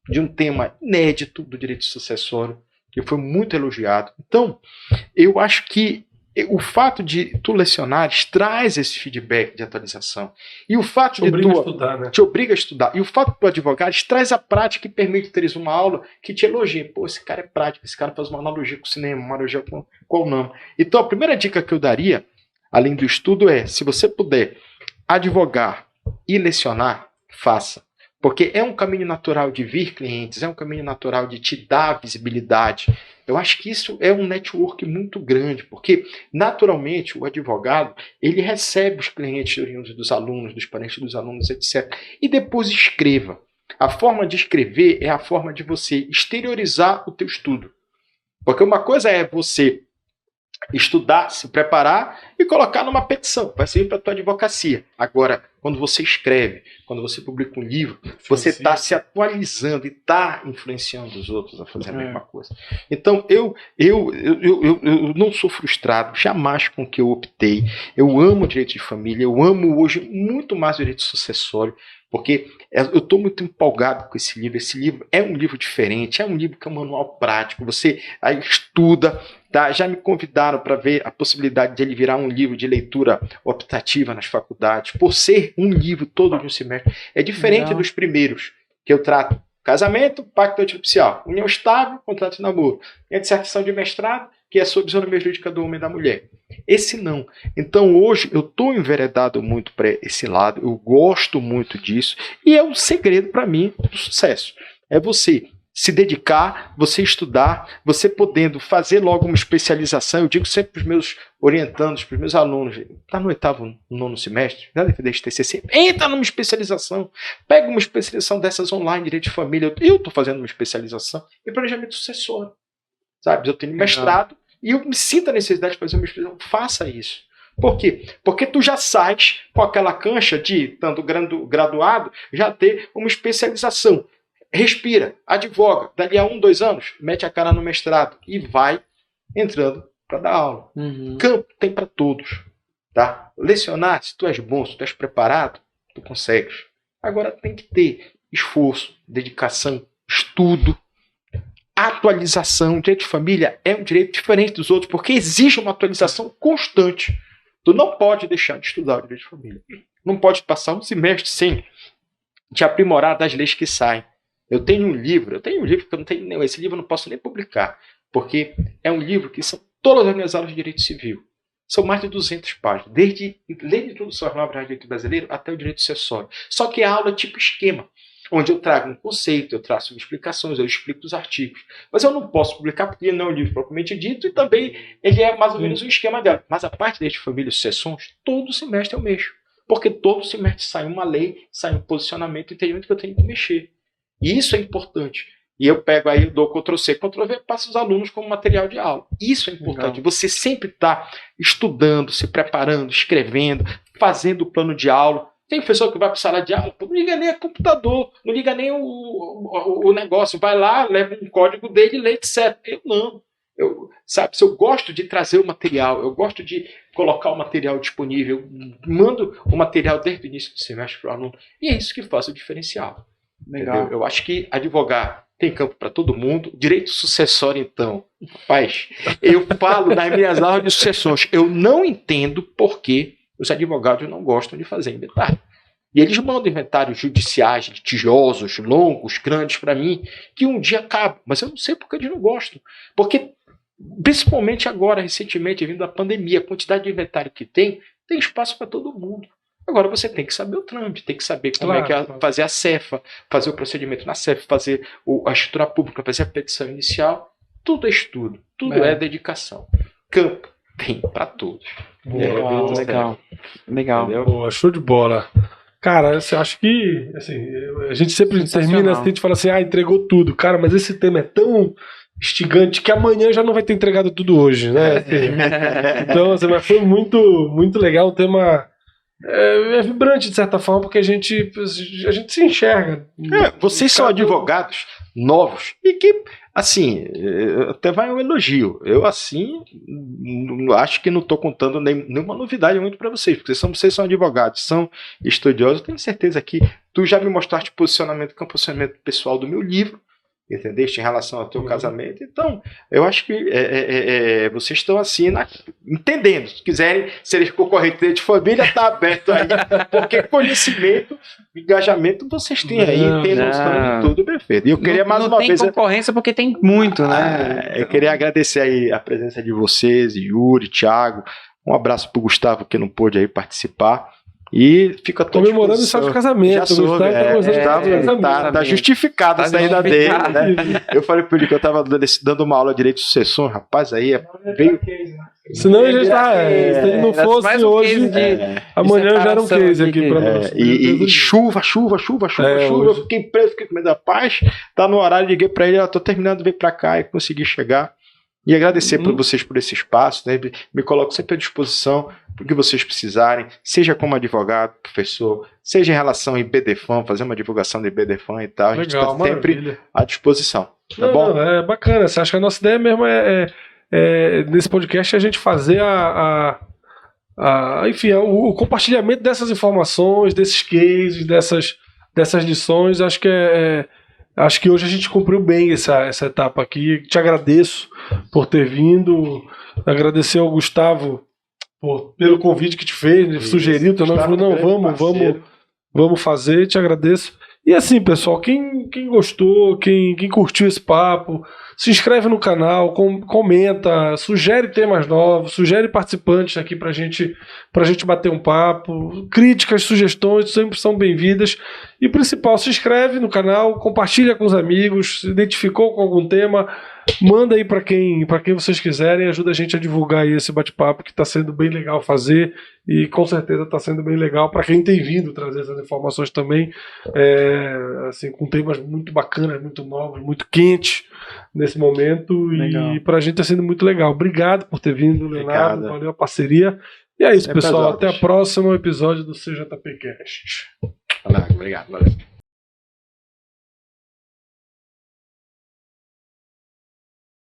[SPEAKER 3] de um tema inédito do direito sucessório, que foi muito elogiado. Então, eu acho que o fato de tu lecionares traz esse feedback de atualização. E o fato de tu te obriga a estudar. E o fato de tu advogares traz a prática que permite teres uma aula que te elogie. Pô, esse cara é prático, esse cara faz uma analogia com o cinema, uma analogia com o nome. Então, a primeira dica que eu daria, além do estudo, se você puder advogar e lecionar, faça. Porque é um caminho natural de vir clientes, é um caminho natural de te dar visibilidade. Eu acho que isso é um network muito grande, porque naturalmente o advogado ele recebe os clientes oriundos dos alunos, dos parentes dos alunos, etc. E depois escreva. A forma de escrever é a forma de você exteriorizar o teu estudo. Porque uma coisa é você estudar, se preparar e colocar numa petição, vai servir para a tua advocacia. Agora, quando você escreve, quando você publica um livro, você está se atualizando e está influenciando os outros a fazer a mesma coisa. Então, eu não sou frustrado jamais com o que eu optei. Eu amo o direito de família, eu amo hoje muito mais o direito sucessório, porque eu estou muito empolgado com esse livro. Esse livro é um livro diferente, é um livro que é um manual prático, você aí estuda, tá? Já me convidaram para ver a possibilidade de ele virar um livro de leitura optativa nas faculdades, por ser um livro todo de um semestre. É diferente dos primeiros, que eu trato casamento, pacto antinupcial, união estável, contrato de namoro, e a dissertação de mestrado, que é sobre isonomia jurídica do homem e da mulher. Esse não. Então hoje eu estou enveredado muito para esse lado, eu gosto muito disso, e é um segredo para mim do sucesso. É você se dedicar, você estudar, você podendo fazer logo uma especialização. Eu digo sempre para os meus orientandos, para os meus alunos, está no 8º, 9º semestre, já deve ter TCC, entra numa especialização, pega uma especialização dessas online, direito de família, eu estou fazendo uma especialização em planejamento sucessório, sabe? Eu tenho mestrado e eu me sinto a necessidade de fazer uma especialização, faça isso. Por quê? Porque tu já sais com aquela cancha de, tanto graduado, já ter uma especialização. Respira, advoga, dali a 1, 2 anos, mete a cara no mestrado e vai entrando para dar aula. Campo tem para todos, tá? Lecionar, se tu és bom, se tu és preparado, tu consegues. Agora tem que ter esforço, dedicação, estudo, atualização. O direito de família é um direito diferente dos outros, porque exige uma atualização constante. Tu não pode deixar de estudar o direito de família. Não pode passar um semestre sem te aprimorar das leis que saem. Eu tenho um livro que eu não tenho, esse livro eu não posso nem publicar, porque é um livro que são todas as minhas aulas de direito civil. São mais de 200 páginas, desde lei de introdução às normas do direito brasileiro até o direito sucessório. Só que a aula é tipo esquema, onde eu trago um conceito, eu traço explicações, eu explico os artigos. Mas eu não posso publicar porque não é um livro propriamente dito e também ele é mais ou menos um esquema dela. Mas a parte de família e sucessões, todo semestre eu mexo. Porque todo semestre sai uma lei, sai um posicionamento, entendimento que eu tenho que mexer. E isso é importante. E eu pego aí, dou Ctrl+C, Ctrl+V, passo os alunos como material de aula. Isso é importante. Legal. Você sempre está estudando, se preparando, escrevendo, fazendo o plano de aula. Tem professor que vai para a sala de aula, não liga nem o computador, não liga nem o negócio. Vai lá, leva um código dele e lê, etc. Eu não. Sabe, se eu gosto de trazer o material, eu gosto de colocar o material disponível, eu mando o material desde o início do semestre para o aluno. E é isso que faz o diferencial. Legal. Eu acho que advogar tem campo para todo mundo. Direito sucessório, então, rapaz, eu falo nas minhas aulas de sucessões, eu não entendo por que os advogados não gostam de fazer inventário. E eles mandam inventários judiciais, litigiosos, longos, grandes para mim, que um dia acabam, mas eu não sei por que eles não gostam. Porque, principalmente agora, recentemente, vindo da pandemia, a quantidade de inventário que tem espaço para todo mundo. Agora você tem que saber o trâmite, tem que saber como é que é fazer a CEFA, fazer o procedimento na CEFA, fazer a escritura pública, fazer a petição inicial. Tudo é estudo, tudo é dedicação. Campo tem para todos.
[SPEAKER 2] Legal.
[SPEAKER 1] Boa, show de bola. Cara, eu acho que assim, a gente sempre termina assim, a gente fala assim, entregou tudo. Cara, mas esse tema é tão instigante que amanhã já não vai ter entregado tudo hoje, né? Então, assim, mas foi muito, muito legal, o tema... É vibrante de certa forma, porque a gente se enxerga.
[SPEAKER 3] Vocês são advogados novos e que, assim, até vai um elogio. Eu, assim, acho que não estou contando nenhuma novidade muito para vocês, porque vocês são advogados, são estudiosos. Eu tenho certeza que tu já me mostraste posicionamento pessoal do meu livro, entendeste? Em relação ao teu casamento. Então, eu acho que vocês estão assim, entendendo. Se quiserem ser concorrentes de família, está aberto aí. Porque conhecimento, engajamento, vocês têm aí, tem noção de tudo perfeito. E eu queria mais uma vez...
[SPEAKER 2] Não tem concorrência porque tem muito, né?
[SPEAKER 3] Eu queria agradecer aí a presença de vocês, Yuri, Thiago. Um abraço para o Gustavo, que não pôde aí participar. E fica todo
[SPEAKER 1] comemorando o estado de casamento.
[SPEAKER 3] Tá justificado a saída dele, né? Eu falei para ele que eu estava dando uma aula de direito de sucessões, rapaz, aí veio.
[SPEAKER 1] Senão ele já se ele não fosse hoje, amanhã já era um case aqui para nós.
[SPEAKER 3] E chuva. Eu fiquei preso, fiquei com medo da paz. Tá no horário, liguei para ele, tô terminando, veio para cá e consegui chegar. E agradecer por vocês por esse espaço, né? Me coloco sempre à disposição para o que vocês precisarem, seja como advogado, professor, seja em relação a IBDFAM, fazer uma divulgação de IBDFAM e tal. A gente está sempre à disposição. Tá bom?
[SPEAKER 1] É bacana. Acho que a nossa ideia mesmo nesse podcast, a gente fazer enfim, o compartilhamento dessas informações, desses cases, dessas lições. Acho que hoje a gente cumpriu bem essa etapa aqui. Te agradeço por ter vindo. Agradecer ao Gustavo pelo convite que te fez. Ele sugeriu, teu nome falou, não, vamos fazer. Te agradeço. E assim, pessoal, quem gostou, quem curtiu esse papo, se inscreve no canal, comenta, sugere temas novos, sugere participantes aqui pra gente bater um papo. Críticas, sugestões sempre são bem-vindas. E principal, se inscreve no canal, compartilha com os amigos, se identificou com algum tema, manda aí para quem vocês quiserem, ajuda a gente a divulgar aí esse bate-papo que está sendo bem legal fazer e com certeza está sendo bem legal para quem tem vindo trazer essas informações também, assim, com temas muito bacanas, muito novos, muito quentes nesse momento. Legal. E para a gente está sendo muito legal. Obrigado por ter vindo, Leonardo, valeu a parceria. E é isso, pessoal. Até o próximo episódio do CJPcast.
[SPEAKER 3] Obrigado, valeu.